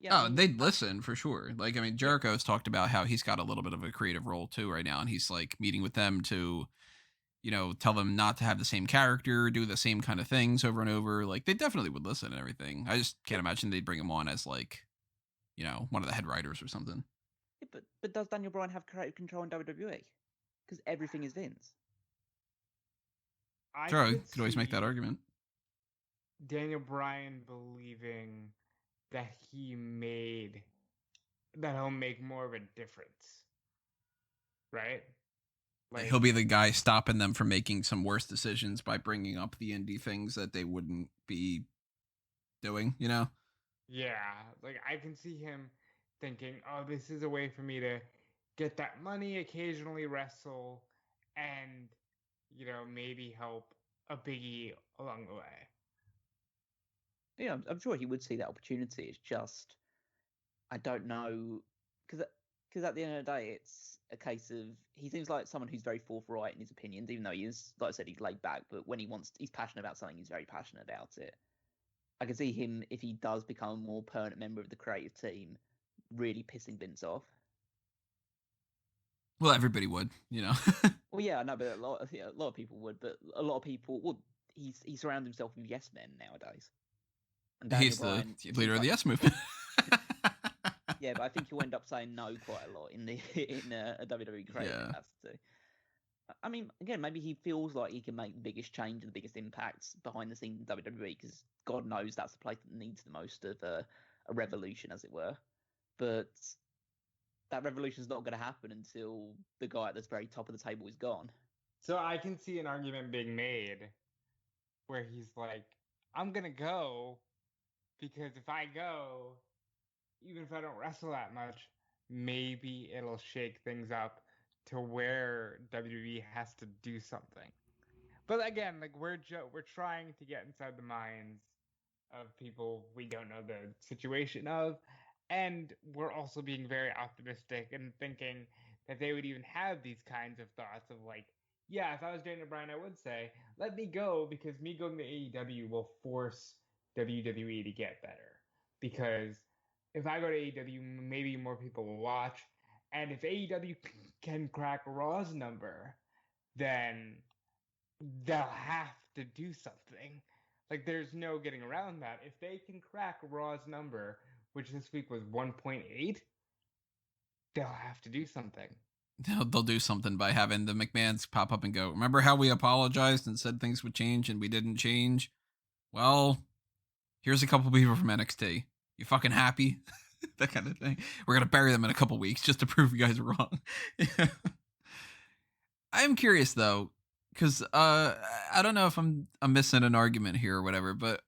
Yeah, they'd listen for sure. Like, I mean, Jericho's talked about how he's got a little bit of a creative role too right now, and he's like meeting with them to, tell them not to have the same character, do the same kind of things over and over. Like, they definitely would listen and everything. I just can't imagine they'd bring him on as like, one of the head writers or something. But does Daniel Bryan have creative control in WWE? Because everything is Vince. Sure, you could always make that argument. Daniel Bryan believing that he'll make more of a difference, right? Like, he'll be the guy stopping them from making some worse decisions by bringing up the indie things that they wouldn't be doing, Yeah, like I can see him thinking, oh, this is a way for me to get that money, occasionally wrestle, and, maybe help a biggie along the way. Yeah, I'm sure he would see that opportunity. It's just, I don't know, because because at the end of the day, it's a case of he seems like someone who's very forthright in his opinions, even though he is, like I said, he's laid back. But when he's passionate about something, he's very passionate about it. I can see him, if he does become a more permanent member of the creative team, really pissing Vince off. Well, everybody would, Well, yeah, I know, but a lot of people would. But a lot of people, well, he surrounds himself with yes men nowadays. And He's Bryan, the leader of the yes movement. Yeah, but I think he'll end up saying no quite a lot in a WWE creative capacity. I mean, again, maybe he feels like he can make the biggest change and the biggest impacts behind the scenes in WWE, because God knows that's the place that needs the most of a revolution, as it were. But that revolution is not going to happen until the guy at the very top of the table is gone. So I can see an argument being made where he's like, I'm going to go because if I go, even if I don't wrestle that much, maybe it'll shake things up to where WWE has to do something. But again, like we're trying to get inside the minds of people we don't know the situation of, and we're also being very optimistic and thinking that they would even have these kinds of thoughts of like, yeah, if I was Daniel Bryan, I would say, let me go, because me going to AEW will force WWE to get better. Because if I go to AEW, maybe more people will watch. And if AEW can crack Raw's number, then they'll have to do something. Like, there's no getting around that. If they can crack Raw's number, which this week was 1.8, they'll have to do something. They'll do something by having the McMahons pop up and go, remember how we apologized and said things would change and we didn't change? Well, here's a couple people from NXT. You fucking happy? That kind of thing. We're going to bury them in a couple weeks just to prove you guys are wrong. I am curious, though, because I don't know if I'm missing an argument here or whatever, but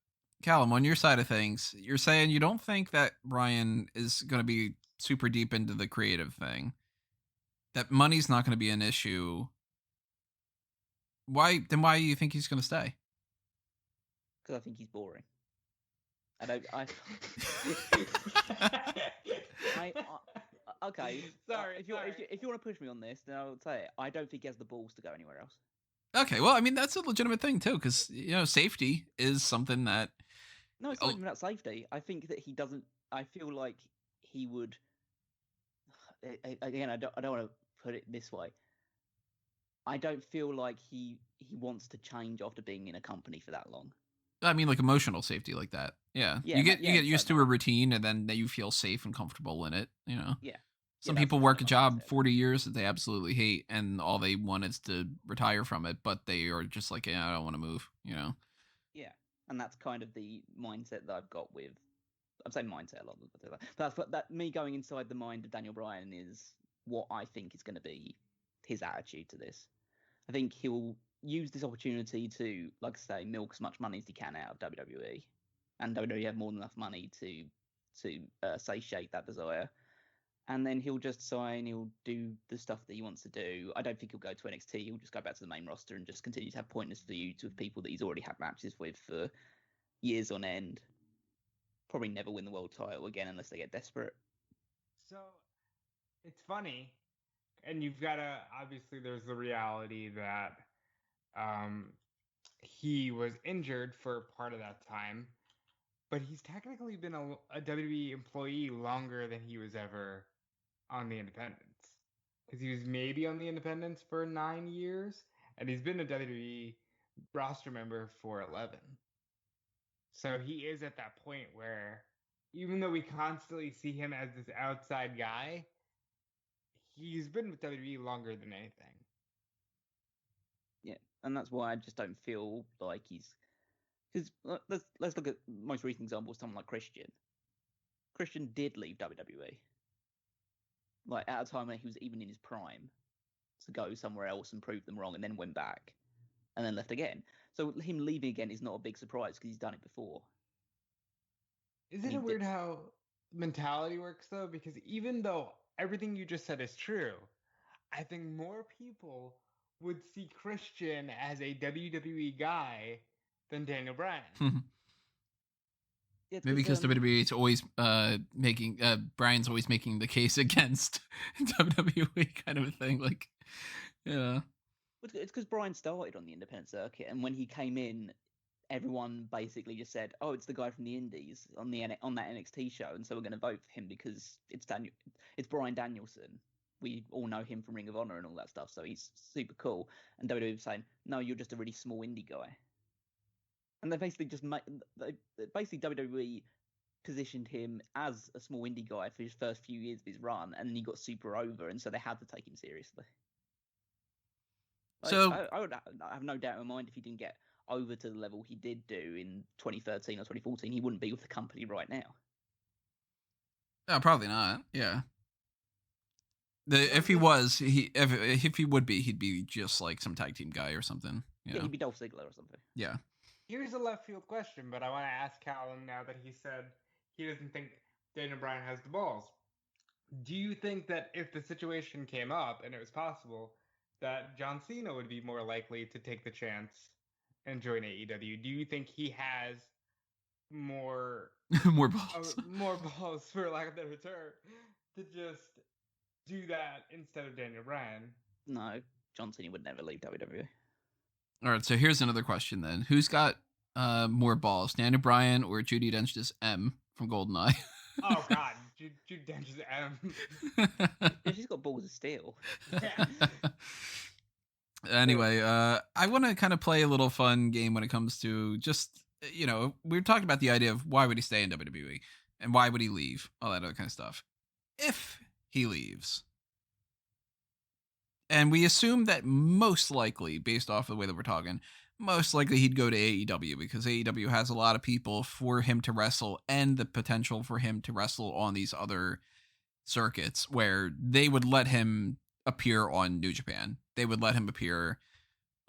Callum, on your side of things, you're saying you don't think that Bryan is going to be super deep into the creative thing, that money's not going to be an issue. Why do you think he's going to stay? Because I think he's boring. Okay. Sorry. If you want to push me on this, then I'll say it. I don't think he has the balls to go anywhere else. Okay, well, I mean, that's a legitimate thing too, because safety is something that. No, it's not even about safety. I think that he doesn't. I feel like he would. Again, I don't want to put it this way. I don't feel like he wants to change after being in a company for that long. I mean, like emotional safety, like that. Yeah, you get used to a routine, and then you feel safe and comfortable in it. Yeah. Some people work a job 40 years that they absolutely hate, and all they want is to retire from it, but they are just like, I don't want to move. Yeah, and that's kind of the mindset that I've got with. I'm saying mindset a lot, but that me going inside the mind of Daniel Bryan is what I think is going to be his attitude to this. I think he'll use this opportunity to, like I say, milk as much money as he can out of WWE, and WWE have more than enough money to satiate that desire. And then he'll just sign, he'll do the stuff that he wants to do. I don't think he'll go to NXT. He'll just go back to the main roster and just continue to have pointless feuds with people that he's already had matches with for years on end. Probably never win the world title again unless they get desperate. So, it's funny. And you've got to, obviously, there's the reality that he was injured for part of that time. But he's technically been a WWE employee longer than he was ever on the independents. Because he was maybe on the independents for 9 years, and he's been a WWE roster member for 11. So he is at that point where, even though we constantly see him as this outside guy, he's been with WWE longer than anything. Yeah, and that's why I just don't feel like he's. Because let's look at the most recent example, someone like Christian. Christian did leave WWE. Like, at a time when he was even in his prime, to go somewhere else and prove them wrong, and then went back, and then left again. So him leaving again is not a big surprise because he's done it before. Isn't it weird how mentality works, though? Because even though everything you just said is true, I think more people would see Christian as a WWE guy than Daniel Bryan. Yeah, Maybe because WWE is always making Bryan's always making the case against WWE kind of a thing. Like, yeah. It's because Bryan started on the independent circuit, and when he came in, everyone basically just said, "Oh, it's the guy from the Indies on that NXT show," and so we're going to vote for him because it's Bryan Danielson. We all know him from Ring of Honor and all that stuff, so he's super cool. And WWE was saying, "No, you're just a really small indie guy." And they basically basically WWE positioned him as a small indie guy for his first few years of his run, and then he got super over, and so they had to take him seriously. So I have no doubt in my mind if he didn't get over to the level he did do in 2013 or 2014, he wouldn't be with the company right now. no, probably not. Yeah. If he was, if he would be, he'd be just like some tag team guy or something. Yeah, he'd be Dolph Ziggler or something. Yeah. Here's a left field question, but I want to ask Callum now that he said he doesn't think Daniel Bryan has the balls. Do you think that if the situation came up and it was possible, that John Cena would be more likely to take the chance and join AEW? Do you think he has more more balls, more balls, for lack of a better term, to just do that instead of Daniel Bryan? No, John Cena would never leave WWE. All right, so here's another question then: who's got more balls, Daniel Bryan or Judi Dench's M from GoldenEye? Oh God, Judi Dench's M. Yeah, she's got balls of steel. Yeah. Anyway, I want to kind of play a little fun game when it comes to just, we were talking about the idea of why would he stay in WWE and why would he leave, all that other kind of stuff. If he leaves, and we assume that most likely, based off of the way that we're talking, most likely he'd go to AEW because AEW has a lot of people for him to wrestle and the potential for him to wrestle on these other circuits where they would let him appear on New Japan. They would let him appear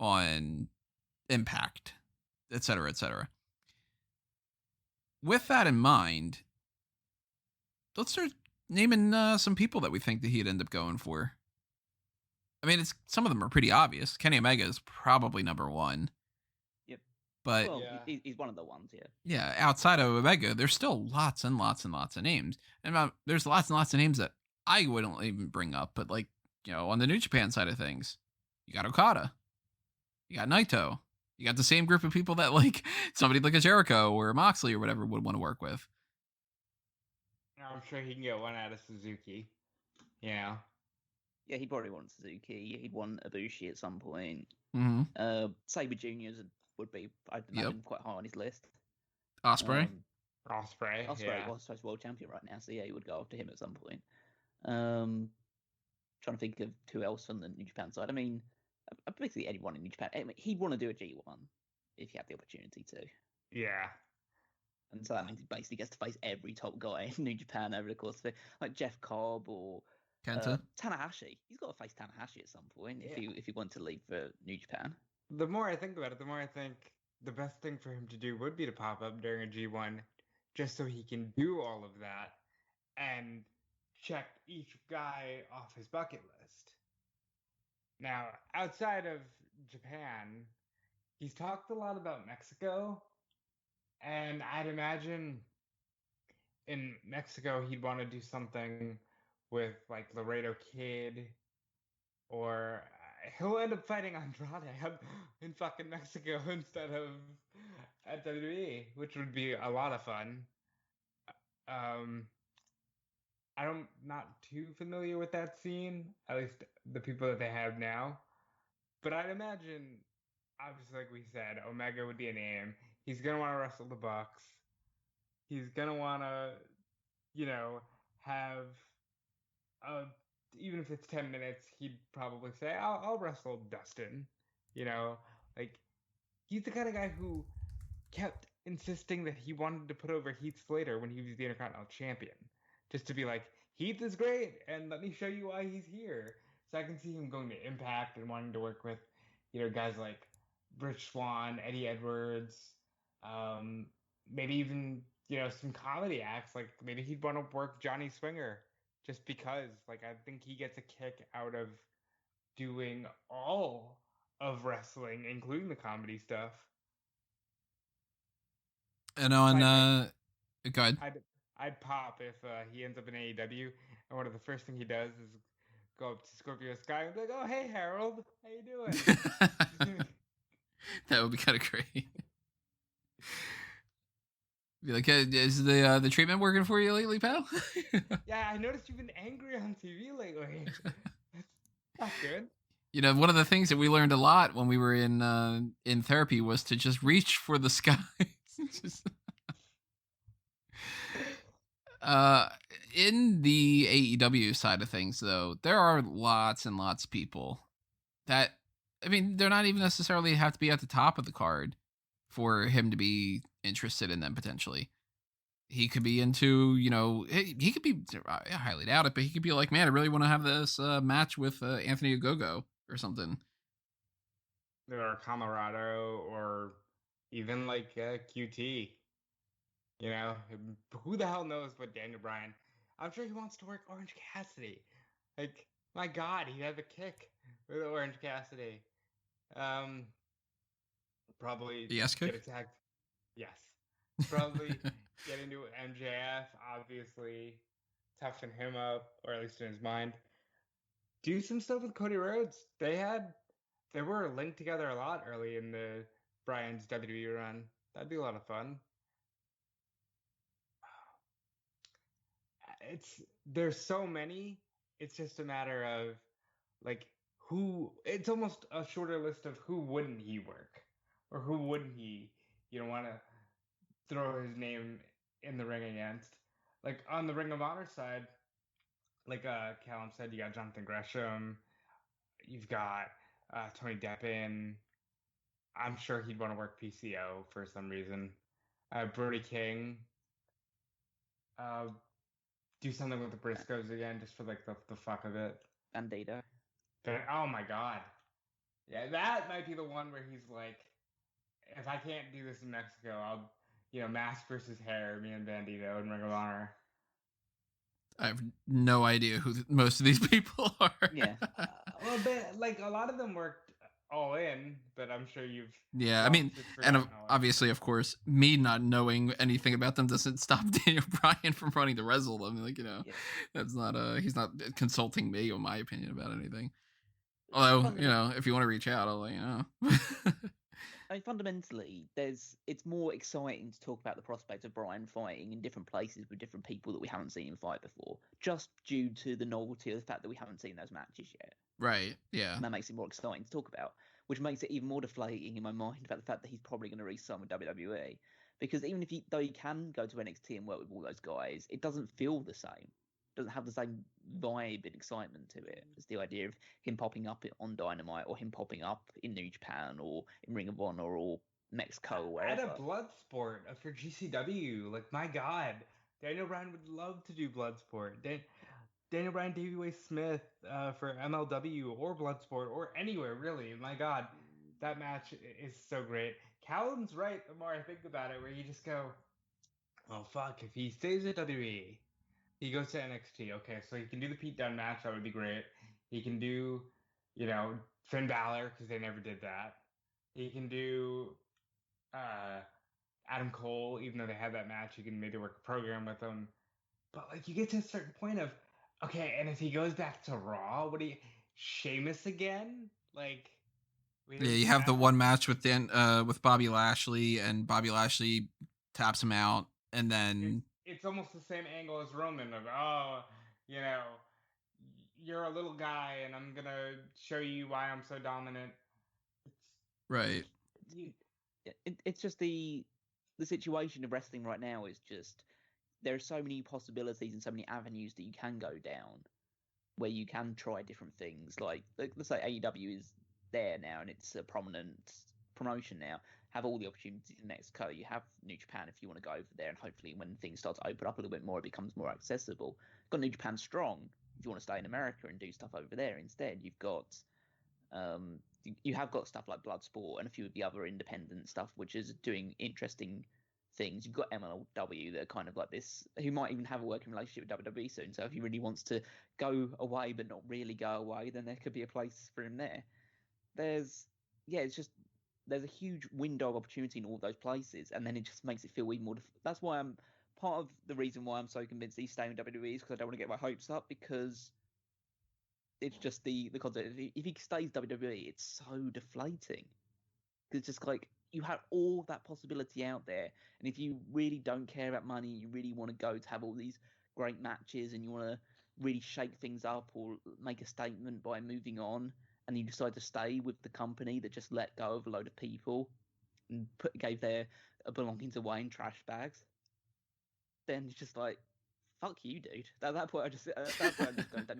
on Impact, etc., etc. With that in mind, let's start naming some people that we think that he'd end up going for. I mean, some of them are pretty obvious. Kenny Omega is probably number one. Yep. But well, he's one of the ones, yeah. Yeah, outside of Omega, there's still lots and lots and lots of names. And there's lots and lots of names that I wouldn't even bring up. But like, on the New Japan side of things, you got Okada. You got Naito. You got the same group of people that like somebody like a Jericho or a Moxley or whatever would want to work with. I'm sure he can get one out of Suzuki. Yeah. Yeah, he'd probably want Suzuki. He'd want Ibushi at some point. Mm-hmm. Sabre Juniors would be, I'd imagine, quite high on his list. Ospreay. Ospreay was world champion right now, so yeah, he would go after him at some point. Trying to think of who else on the New Japan side. I mean, basically anyone in New Japan. I mean, he'd want to do a G1 if he had the opportunity to. Yeah. And so that means he basically gets to face every top guy in New Japan over the course of it, like Jeff Cobb or Kenta. Tanahashi. He's got to face Tanahashi at some point if he wants to leave for New Japan. The more I think about it, the more I think the best thing for him to do would be to pop up during a G1 just so he can do all of that and check each guy off his bucket list. Now, outside of Japan, he's talked a lot about Mexico, and I'd imagine in Mexico he'd want to do something with like Laredo Kid, or he'll end up fighting Andrade in fucking Mexico instead of at WWE, which would be a lot of fun. I'm not too familiar with that scene, at least the people that they have now. But I'd imagine, obviously, like we said, Omega would be a name. He's gonna want to wrestle the Bucks. He's gonna want to, have even if it's 10 minutes, he'd probably say, I'll wrestle Dustin. Like, he's the kind of guy who kept insisting that he wanted to put over Heath Slater when he was the Intercontinental Champion. Just to be like, Heath is great, and let me show you why he's here. So I can see him going to Impact and wanting to work with, guys like Rich Swann, Eddie Edwards, maybe even, some comedy acts. Like, maybe he'd want to work Johnny Swinger. Just because, like, I think he gets a kick out of doing all of wrestling, including the comedy stuff. And on Go ahead. I'd pop if he ends up in AEW, and one of the first thing he does is go up to Scorpio Sky and be like, "Oh, hey Harold, how you doing?" That would be kind of great. Be like, hey, is the treatment working for you lately, pal? Yeah, I noticed you've been angry on TV lately. That's not good. You know, one of the things that we learned a lot when we were in therapy was to just reach for the skies. Just, in the AEW side of things, though, there are lots and lots of people that, I mean, they're not even necessarily have to be at the top of the card for him to be interested in them potentially. He could be into, you know, he could be, I highly doubt it, but he could be like, man, I really want to have this match with Anthony Ogogo or something. Or Colorado, or even like QT. You know, who the hell knows what Daniel Bryan? I'm sure he wants to work Orange Cassidy. Like, my God, he had a kick with Orange Cassidy. Um, probably The S get kick? attacked. Yes. Probably get into MJF, obviously, toughen him up, or at least in his mind. Do some stuff with Cody Rhodes. They were linked together a lot early in the Bryan's WWE run. That'd be a lot of fun. There's so many. It's just a matter of like who. It's almost a shorter list of who wouldn't he work, or who wouldn't he, want to throw his name in the ring against. Like on the Ring of Honor side, like Callum said, you got Jonathan Gresham, you've got Tony Deppen. I'm sure he'd want to work PCO for some reason. Brody King. Uh, do something with the Briscoes again, just for like the fuck of it. Bandito. Oh my God. Yeah, that might be the one where he's like, if I can't do this in Mexico, I'll, mask versus hair, me and Bandito in Ring of Honor. I have no idea who most of these people are. Yeah. Well, like a lot of them worked all in, but I'm sure you've. Yeah, I mean, and obviously, of course, me not knowing anything about them doesn't stop Daniel Bryan from wanting to wrestle them. Like, that's not he's not consulting me on my opinion about anything. Although, if you want to reach out, I'll let you know. I mean, fundamentally, it's more exciting to talk about the prospect of Bryan fighting in different places with different people that we haven't seen him fight before, just due to the novelty of the fact that we haven't seen those matches yet. Right, yeah. And that makes it more exciting to talk about, which makes it even more deflating in my mind about the fact that he's probably going to re-sign with WWE. Because even though he can go to NXT and work with all those guys, it doesn't feel the same. It doesn't have the same vibe and excitement to it as the idea of him popping up on Dynamite, or him popping up in New Japan, or in Ring of Honor, or Mexico, or wherever. At a Bloodsport for GCW, like, my God, Daniel Bryan would love to do Bloodsport. Daniel Bryan, Davey Way Smith for MLW or Bloodsport or anywhere, really. My God, that match is so great. Callum's right the more I think about it, where you just go, oh, fuck, if he stays at WWE, he goes to NXT. Okay, so he can do the Pete Dunne match. That would be great. He can do, Finn Balor, because they never did that. He can do Adam Cole, even though they had that match. You can maybe work a program with him. But, like, you get to a certain point of, okay, and if he goes back to Raw, Sheamus again? Like, yeah, you have the one match with with Bobby Lashley, and Bobby Lashley taps him out, and then it's almost the same angle as Roman of, you're a little guy, and I'm gonna show you why I'm so dominant. Right. It's just the situation of wrestling right now is just, there are so many possibilities and so many avenues that you can go down, where you can try different things. Like let's say AEW is there now and it's a prominent promotion now. Have all the opportunities in Mexico. You have New Japan if you want to go over there, and hopefully when things start to open up a little bit more, it becomes more accessible. You've got New Japan Strong if you want to stay in America and do stuff over there instead. You've got you have got stuff like Bloodsport and a few of the other independent stuff, which is doing interesting things. You've got MLW that are kind of like this, who might even have a working relationship with WWE soon. So if he really wants to go away but not really go away, then there could be a place for him there. There's a huge window of opportunity in all those places, and then it just makes it feel even more. That's why I'm part of the reason why I'm so convinced he's staying with WWE is because I don't want to get my hopes up, because it's just the concept. If he stays WWE, it's so deflating. It's just like you have all that possibility out there, and if you really don't care about money, you really want to go to have all these great matches, and you want to really shake things up or make a statement by moving on, and you decide to stay with the company that just let go of a load of people and gave their belongings away in trash bags, then it's just like, fuck you, dude. At that point, I just go to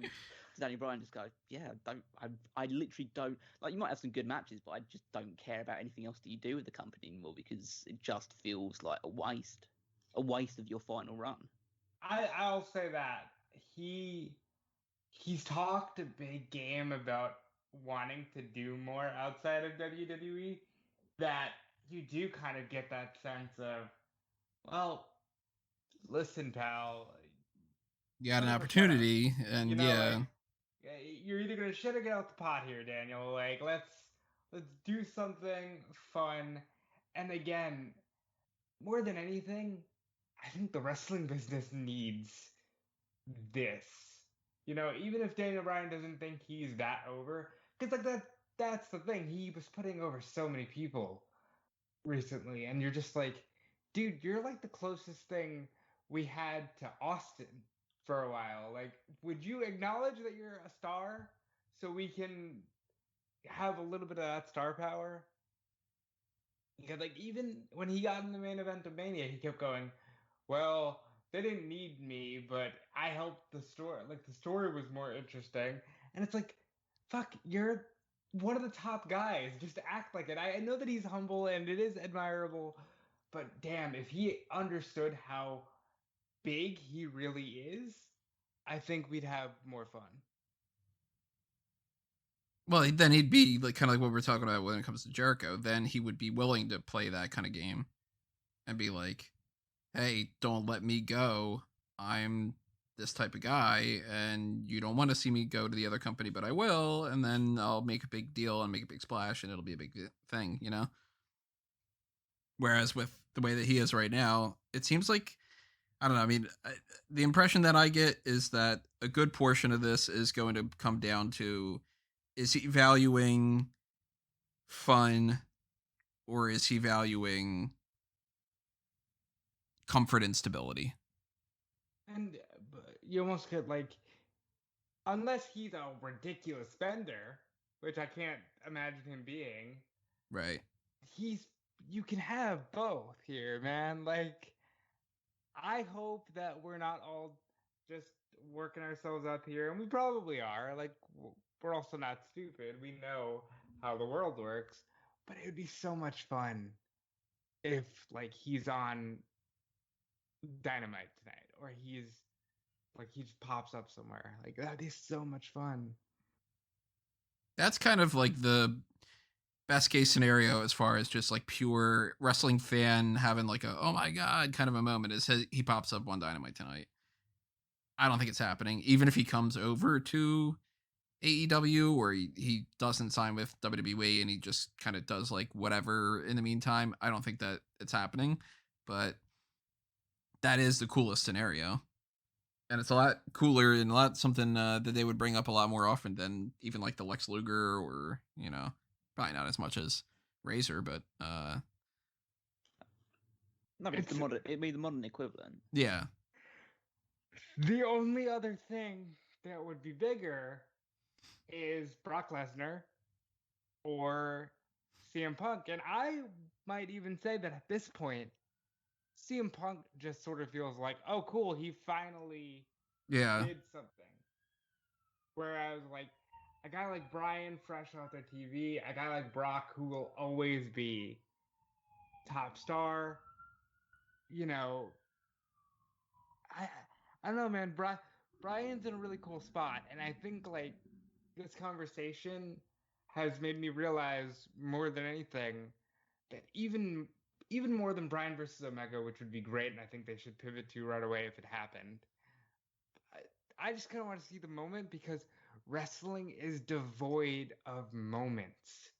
Danny Bryan, just go, yeah, I literally don't, like, you might have some good matches, but I just don't care about anything else that you do with the company anymore, because it just feels like a waste of your final run. I'll say that he's talked a big game about wanting to do more outside of WWE, that you do kind of get that sense of, well, listen, pal, You got an shut up or shut up. opportunity, and You know, yeah. like, you're either gonna shit or get out the pot here, Daniel. Like, let's do something fun. And again, more than anything, I think the wrestling business needs this. You know, even if Daniel Bryan doesn't think he's that over, because like that's the thing. He was putting over so many people recently, and you're just like, dude, you're like the closest thing we had to Austin for a while. Like, would you acknowledge that you're a star so we can have a little bit of that star power? Because like even when he got in the main event of Mania, he kept going, well, they didn't need me, but I helped the story. Like the story was more interesting. And it's like, fuck, you're one of the top guys. Just act like it. I know that he's humble and it is admirable, but damn, if he understood how big he really is, I think we'd have more fun. Well, then he'd be like kind of like what we're talking about when it comes to Jericho. Then he would be willing to play that kind of game and be like, hey, don't let me go. I'm this type of guy, and you don't want to see me go to the other company, but I will, and then I'll make a big deal and make a big splash, and it'll be a big thing, you know? Whereas with the way that he is right now, it seems like, I don't know, I mean, the impression that I get is that a good portion of this is going to come down to, is he valuing fun, or is he valuing comfort and stability? And you almost could like, unless he's a ridiculous spender, which I can't imagine him being. Right. You can have both here, man. Like, I hope that we're not all just working ourselves up here, and we probably are. Like, we're also not stupid. We know how the world works, but it would be so much fun if like he's on Dynamite tonight, or he just pops up somewhere. Like, that'd be so much fun. That's kind of like the best case scenario as far as just like pure wrestling fan having like a, oh my god, kind of a moment, is he pops up on Dynamite tonight. I don't think it's happening. Even if he comes over to AEW, or he doesn't sign with WWE and he just kind of does like whatever in the meantime, I don't think that it's happening. But that is the coolest scenario. And it's a lot cooler and a lot something that they would bring up a lot more often than even like the Lex Luger, or, you know, probably not as much as Razor, but no, but it'd be the modern equivalent. Yeah. The only other thing that would be bigger is Brock Lesnar or CM Punk. And I might even say that at this point, CM Punk just sort of feels like, oh, cool, he finally did something. Whereas, like, a guy like Bryan, fresh off the TV, a guy like Brock, who will always be top star, you know, I don't know, man. Bryan's in a really cool spot, and I think like this conversation has made me realize more than anything that even more than Bryan versus Omega, which would be great, and I think they should pivot to right away if it happened. I just kind of want to see the moment, because wrestling is devoid of moments.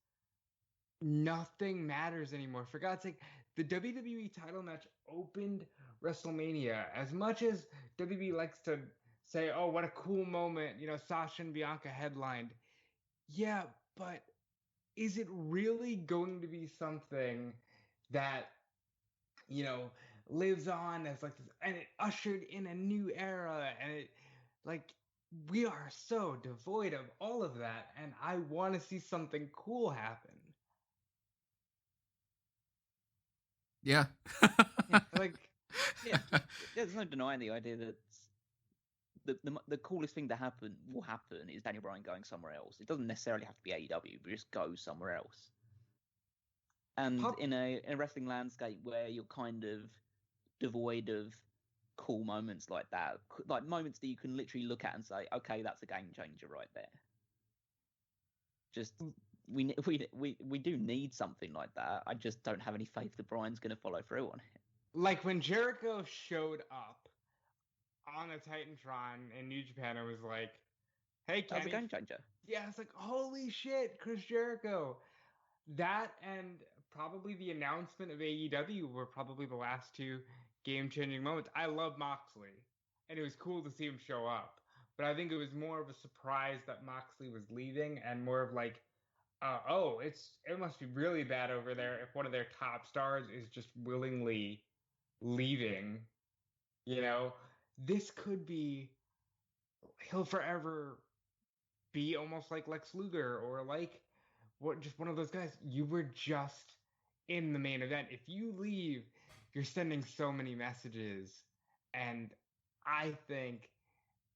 Nothing matters anymore. For God's sake, the WWE title match opened WrestleMania. As much as WWE likes to say, "Oh, what a cool moment," Sasha and Bianca headlined. Yeah, but is it really going to be something that you know lives on as like this, and it ushered in a new era, and it like we are so devoid of all of that, and I want to see something cool happen. Yeah. Like, Yeah, there's no denying the idea that the coolest thing to happen will happen is Daniel Bryan going somewhere else. It doesn't necessarily have to be AEW, but just go somewhere else. And in a wrestling landscape where you're kind of devoid of cool moments like that, like moments that you can literally look at and say, okay, that's a game changer right there. Just we do need something like that. I just don't have any faith that Bryan's going to follow through on it. like when Jericho showed up on a Titantron in New Japan, I was like, "Hey, That was a Kenny." game changer. Yeah, it's like, holy shit, Chris Jericho. That and probably the announcement of AEW were probably the last two game-changing moments. I love Moxley, and it was cool to see him show up. But I think it was more of a surprise that Moxley was leaving, and more of like, oh, it must be really bad over there if one of their top stars is just willingly leaving. This could be, he'll forever be almost like Lex Luger, or like just one of those guys. You were just in the main event. If you leave, you're sending so many messages, and I think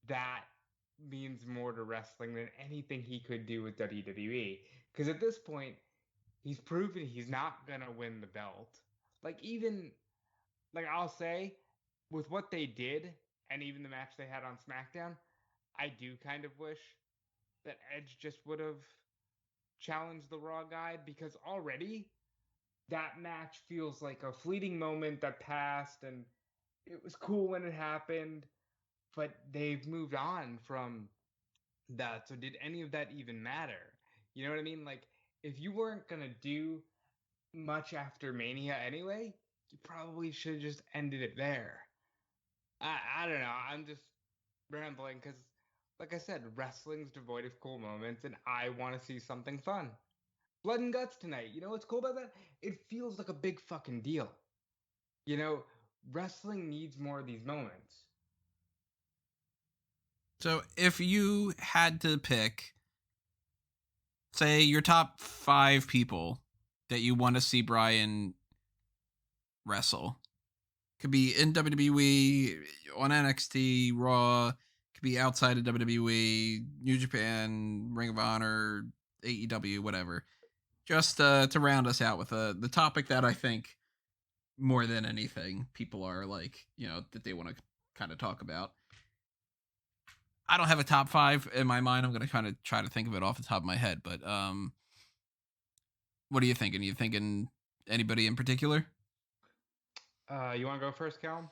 that means more to wrestling than anything he could do with WWE. Because at this point, he's proven he's not gonna win the belt. Like, even like, I'll say, with what they did, and even the match they had on SmackDown, I do kind of wish that Edge just would have challenged the Raw guy, because already that match feels like a fleeting moment that passed, and it was cool when it happened, but they've moved on from that. So did any of that even matter? You know what I mean? Like, if you weren't going to do much after Mania anyway, you probably should have just ended it there. I don't know. I'm just rambling because, like I said, wrestling's devoid of cool moments, and I want to see something fun. Blood and guts tonight. You know what's cool about that? It feels like a big fucking deal. You know, wrestling needs more of these moments. So if you had to pick, say, your top 5 people that you want to see Bryan wrestle, could be in WWE, on NXT, Raw, could be outside of WWE, New Japan, Ring of Honor, AEW, whatever. Just to round us out with the topic that I think more than anything people are like, that they want to kind of talk about. I don't have a top 5 in my mind. I'm going to kind of try to think of it off the top of my head, but what are you thinking? Are you thinking anybody in particular? You want to go first, Calum?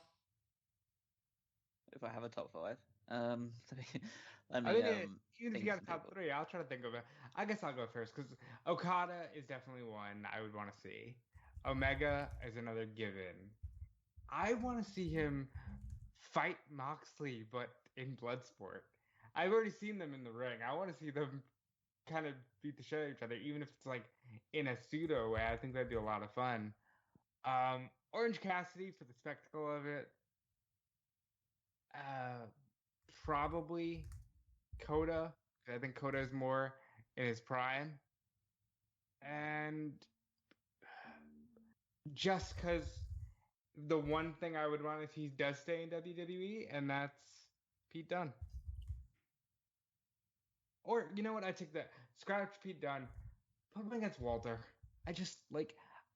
If I have a top 5, let I me think even if think you got some a top people. 3, I'll try to think of it. I guess I'll go first because Okada is definitely one I would want to see. Omega is another given. I want to see him fight Moxley, but in Bloodsport. I've already seen them in the ring. I want to see them kind of beat the shit out of each other, even if it's like in a pseudo way. I think that'd be a lot of fun. Orange Cassidy for the spectacle of it. Probably Coda. I think Coda is more in his prime. And just because the one thing I would want if he does stay in WWE, and that's Pete Dunne. Or, you know what? I take that. Scratch Pete Dunne. Put him against Walter.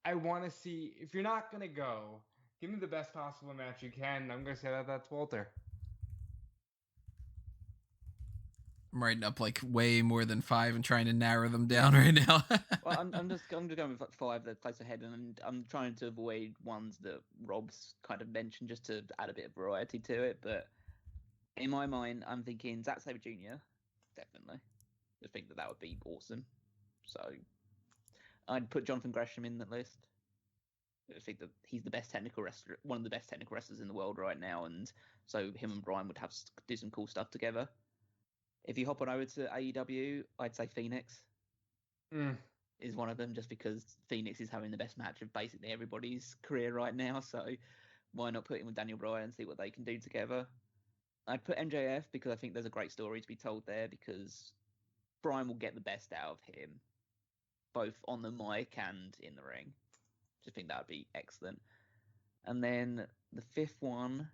I want to see, if you're not going to go, give me the best possible match you can. I'm going to say that's Walter. I'm writing up like way more than 5 and trying to narrow them down right now. Well, I'm just going with like 5 that close ahead, and I'm trying to avoid ones that Rob's kind of mentioned just to add a bit of variety to it. But in my mind, I'm thinking Zack Sabre Jr. Definitely. I think that would be awesome. So I'd put Jonathan Gresham in that list I think that he's the best technical wrestler, one of the best technical wrestlers in the world right now, and so him and Bryan would have do some cool stuff together. If you hop on over to AEW, I'd say Phoenix is one of them, just because Phoenix is having the best match of basically everybody's career right now. So why not put him with Daniel Bryan and see what they can do together? I'd put MJF because I think there's a great story to be told there, because Bryan will get the best out of him, both on the mic and in the ring. I think that would be excellent. And then the fifth one,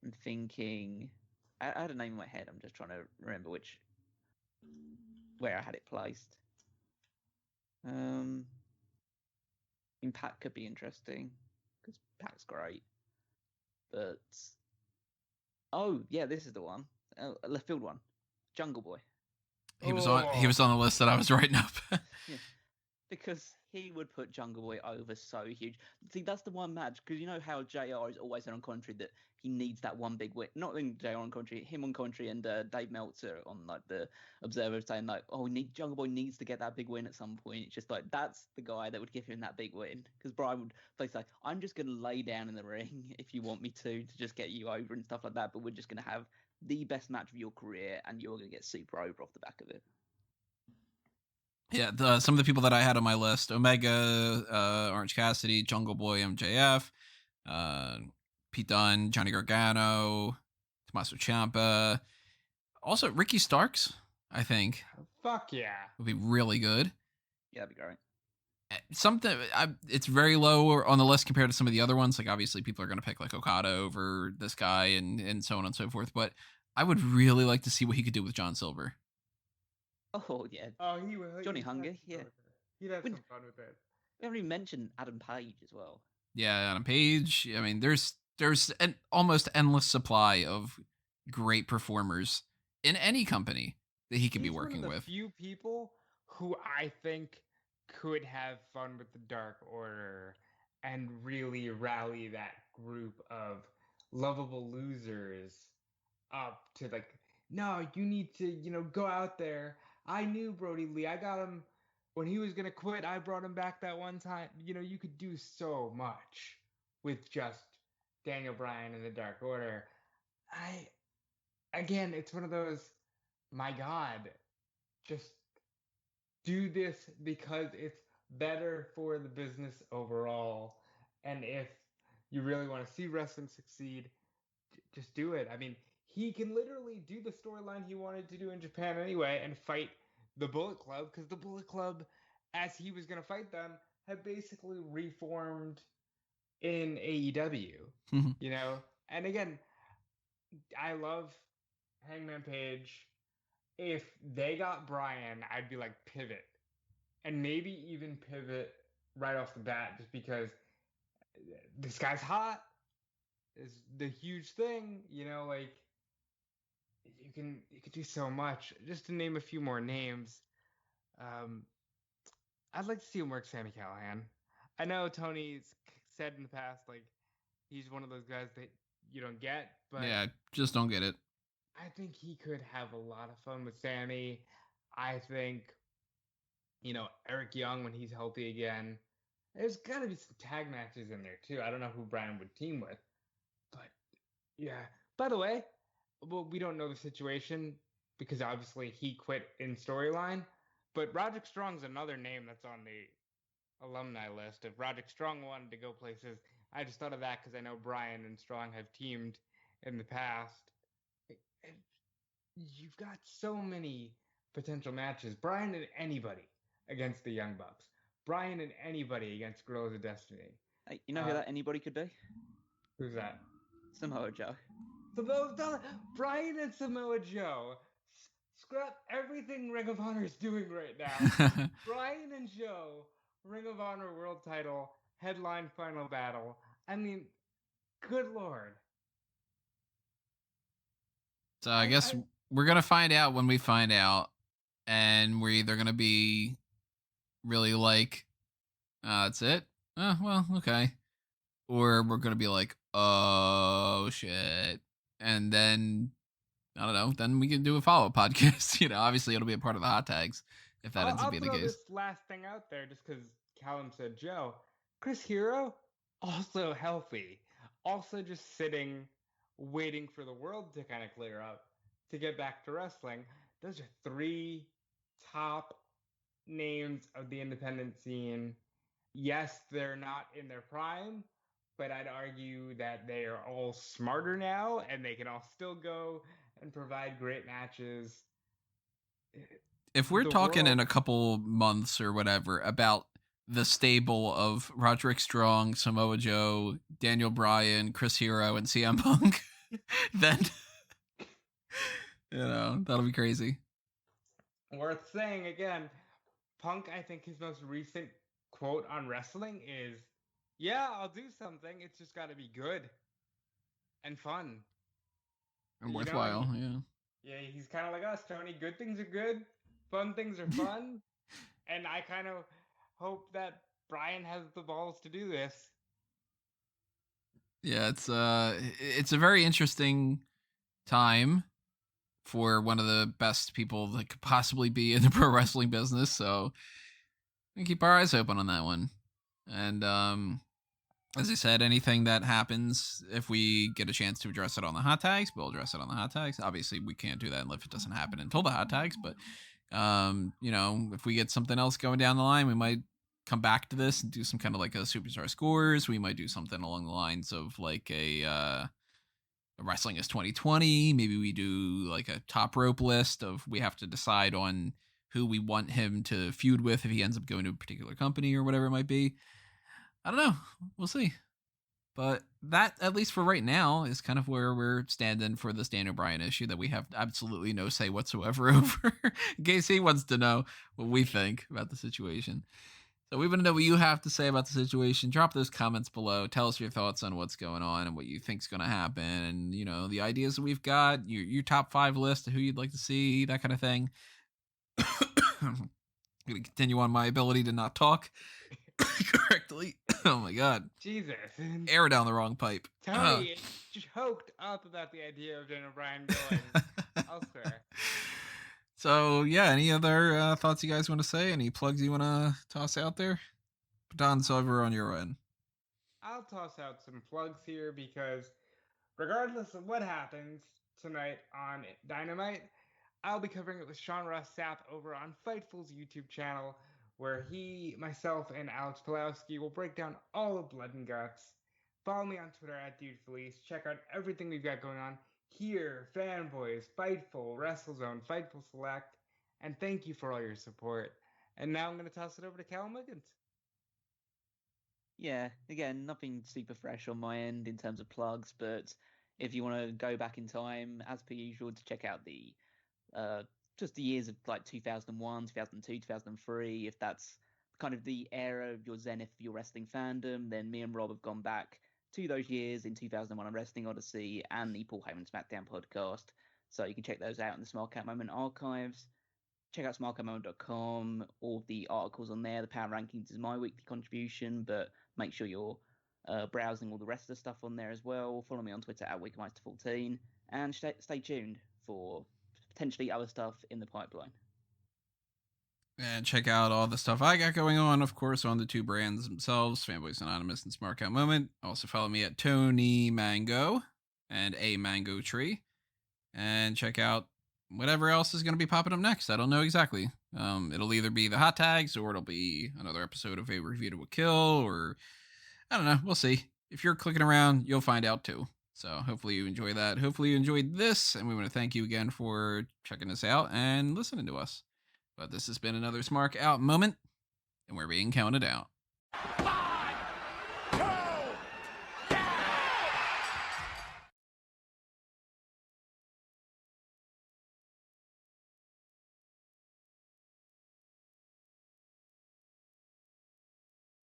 I'm thinking, I had a name in my head. I'm just trying to remember where I had it placed. Impact could be interesting because Pac's great. But oh yeah, this is the one, left field one, Jungle Boy. He was on the list that I was writing up. Yeah, because he would put Jungle Boy over so huge. See, that's the one match, because you know how JR is always on commentary that he needs that one big win. Not in JR on commentary, him on commentary, and Dave Meltzer on like the Observer saying like, "Oh, Jungle Boy needs to get that big win at some point." It's just like that's the guy that would give him that big win, because Bryan would say, "I'm just gonna lay down in the ring if you want me to just get you over and stuff like that, but we're just gonna have the best match of your career, and you're gonna get super over off the back of it." Yeah, some of the people that I had on my list: Omega, Orange Cassidy, Jungle Boy, MJF, Pete Dunne, Johnny Gargano, Tommaso Ciampa. Also, Ricky Starks, I think. Fuck yeah. Would be really good. Yeah, that'd be great. It's very low on the list compared to some of the other ones. Like, obviously, people are going to pick like Okada over this guy and so on and so forth. But I would really like to see what he could do with John Silver. Oh, yeah. Oh, he would. Johnny Hunger, yeah. He'd have some fun with it. We haven't even mentioned Adam Page as well. Yeah, Adam Page. I mean, there's an almost endless supply of great performers in any company that he could be working with. Few people who I think could have fun with the Dark Order and really rally that group of lovable losers up to like, no, you need to, go out there. I knew Brody Lee. I got him when he was going to quit. I brought him back that one time. You could do so much with just Daniel Bryan and the Dark Order. Again, it's one of those, my God, just do this because it's better for the business overall. And if you really want to see wrestling succeed, just do it. I mean, he can literally do the storyline he wanted to do in Japan anyway and fight the Bullet Club, because the Bullet Club, as he was going to fight them, had basically reformed in AEW, And again, I love Hangman Page. If they got Bryan, I'd be like, pivot. And maybe even pivot right off the bat, just because this guy's hot is the huge thing, like you could do so much. Just to name a few more names, I'd like to see him work Sami Callihan. I know Tony's said in the past, like, he's one of those guys that you don't get, but yeah, just don't get it. I think he could have a lot of fun with Sami. I think, Eric Young, when he's healthy again, there's got to be some tag matches in there too. I don't know who Bryan would team with, but yeah. By the way, well, we don't know the situation because obviously he quit in storyline, but Roderick Strong's another name that's on the alumni list. If Roderick Strong wanted to go places, I just thought of that because I know Bryan and Strong have teamed in the past. You've got so many potential matches. Bryan and anybody against the Young Bucks. Bryan and anybody against Guerrillas of Destiny. Hey, you know who that anybody could be? Who's that? Samoa Joe. Bryan and Samoa Joe. Scrap everything Ring of Honor is doing right now. Bryan and Joe, Ring of Honor World Title, headline final battle. I mean, good Lord. So I guess we're going to find out when we find out, and we're either going to be really like, that's it? Oh, well, okay. Or we're going to be like, oh, shit. And then, I don't know, then we can do a follow-up podcast. Obviously it'll be a part of the hot tags if that ends up being the case. I'll throw this last thing out there just because Callum said Joe. Chris Hero, also healthy, also just sitting, waiting for the world to kind of clear up to get back to wrestling. Those are three top names of the independent scene. Yes, they're not in their prime, but I'd argue that they are all smarter now and they can all still go and provide great matches. If we're The talking world, in a couple months or whatever about the stable of Roderick Strong, Samoa Joe, Daniel Bryan, Chris Hero, and CM Punk, then that'll be crazy. worth saying again, Punk, I think his most recent quote on wrestling is, "Yeah, I'll do something. It's just got to be good and fun." And worthwhile, Yeah, he's kind of like us, Tony. Good things are good, fun things are fun, and I kind of hope that Bryan has the balls to do this. Yeah, it's a very interesting time for one of the best people that could possibly be in the pro wrestling business. So we keep our eyes open on that one. And as I said, anything that happens, if we get a chance to address it on the hot tags, we'll address it on the hot tags. Obviously, we can't do that if it doesn't happen until the hot tags. But if we get something else going down the line, we might come back to this and do some kind of like a superstar scores. We might do something along the lines of like a wrestling is 2020. Maybe we do like a top rope list of, we have to decide on who we want him to feud with if he ends up going to a particular company or whatever it might be. I don't know. We'll see. But that, at least for right now, is kind of where we're standing for this Daniel Bryan issue that we have absolutely no say whatsoever over, in case he wants to know what we think about the situation. So we want to know what you have to say about the situation. Drop those comments below. Tell us your thoughts on what's going on and what you think's going to happen, and the ideas that we've got, your top 5 list of who you'd like to see, that kind of thing. I'm going to continue on my ability to not talk correctly. Oh my god. Jesus. Air down the wrong pipe. Tony choked up about the idea of Daniel Bryan going elsewhere. So yeah, any other thoughts you guys want to say? Any plugs you want to toss out there? Baton's over on your end. I'll toss out some plugs here because regardless of what happens tonight on Dynamite, I'll be covering it with Sean Ross Sapp over on Fightful's YouTube channel, where he, myself, and Alex Pulowski will break down all of Blood and Guts. Follow me on Twitter at DudeFelice. Check out everything we've got going on here, Fanboys, Fightful, WrestleZone, Fightful Select, and thank you for all your support. And now I'm going to toss it over to Cal Muggins. Yeah, again, nothing super fresh on my end in terms of plugs, but if you want to go back in time, as per usual, to check out the just the years of like 2001, 2002, 2003, if that's kind of the era of your zenith of your wrestling fandom, then me and Rob have gone back to those years in 2001 on Wrestling Odyssey and the Paul Heyman SmackDown podcast. So you can check those out in the Smart Cat Moment archives. Check out smartcatmoment.com. All the articles on there. The power rankings is my weekly contribution, but make sure you're browsing all the rest of the stuff on there as well. Follow me on Twitter at Wikemeister14, and stay tuned for potentially other stuff in the pipeline. And check out all the stuff I got going on, of course, on the 2 brands themselves, Fanboys Anonymous and Smark Out Moment. Also follow me at Tony Mango and A Mango Tree. And check out whatever else is going to be popping up next. I don't know exactly. It'll either be the hot tags, or it'll be another episode of A Review to a Kill, or I don't know. We'll see. If you're clicking around, you'll find out too. So hopefully you enjoy that. Hopefully you enjoyed this, and we want to thank you again for checking us out and listening to us. But this has been another Smark Out moment, and we're being counted out.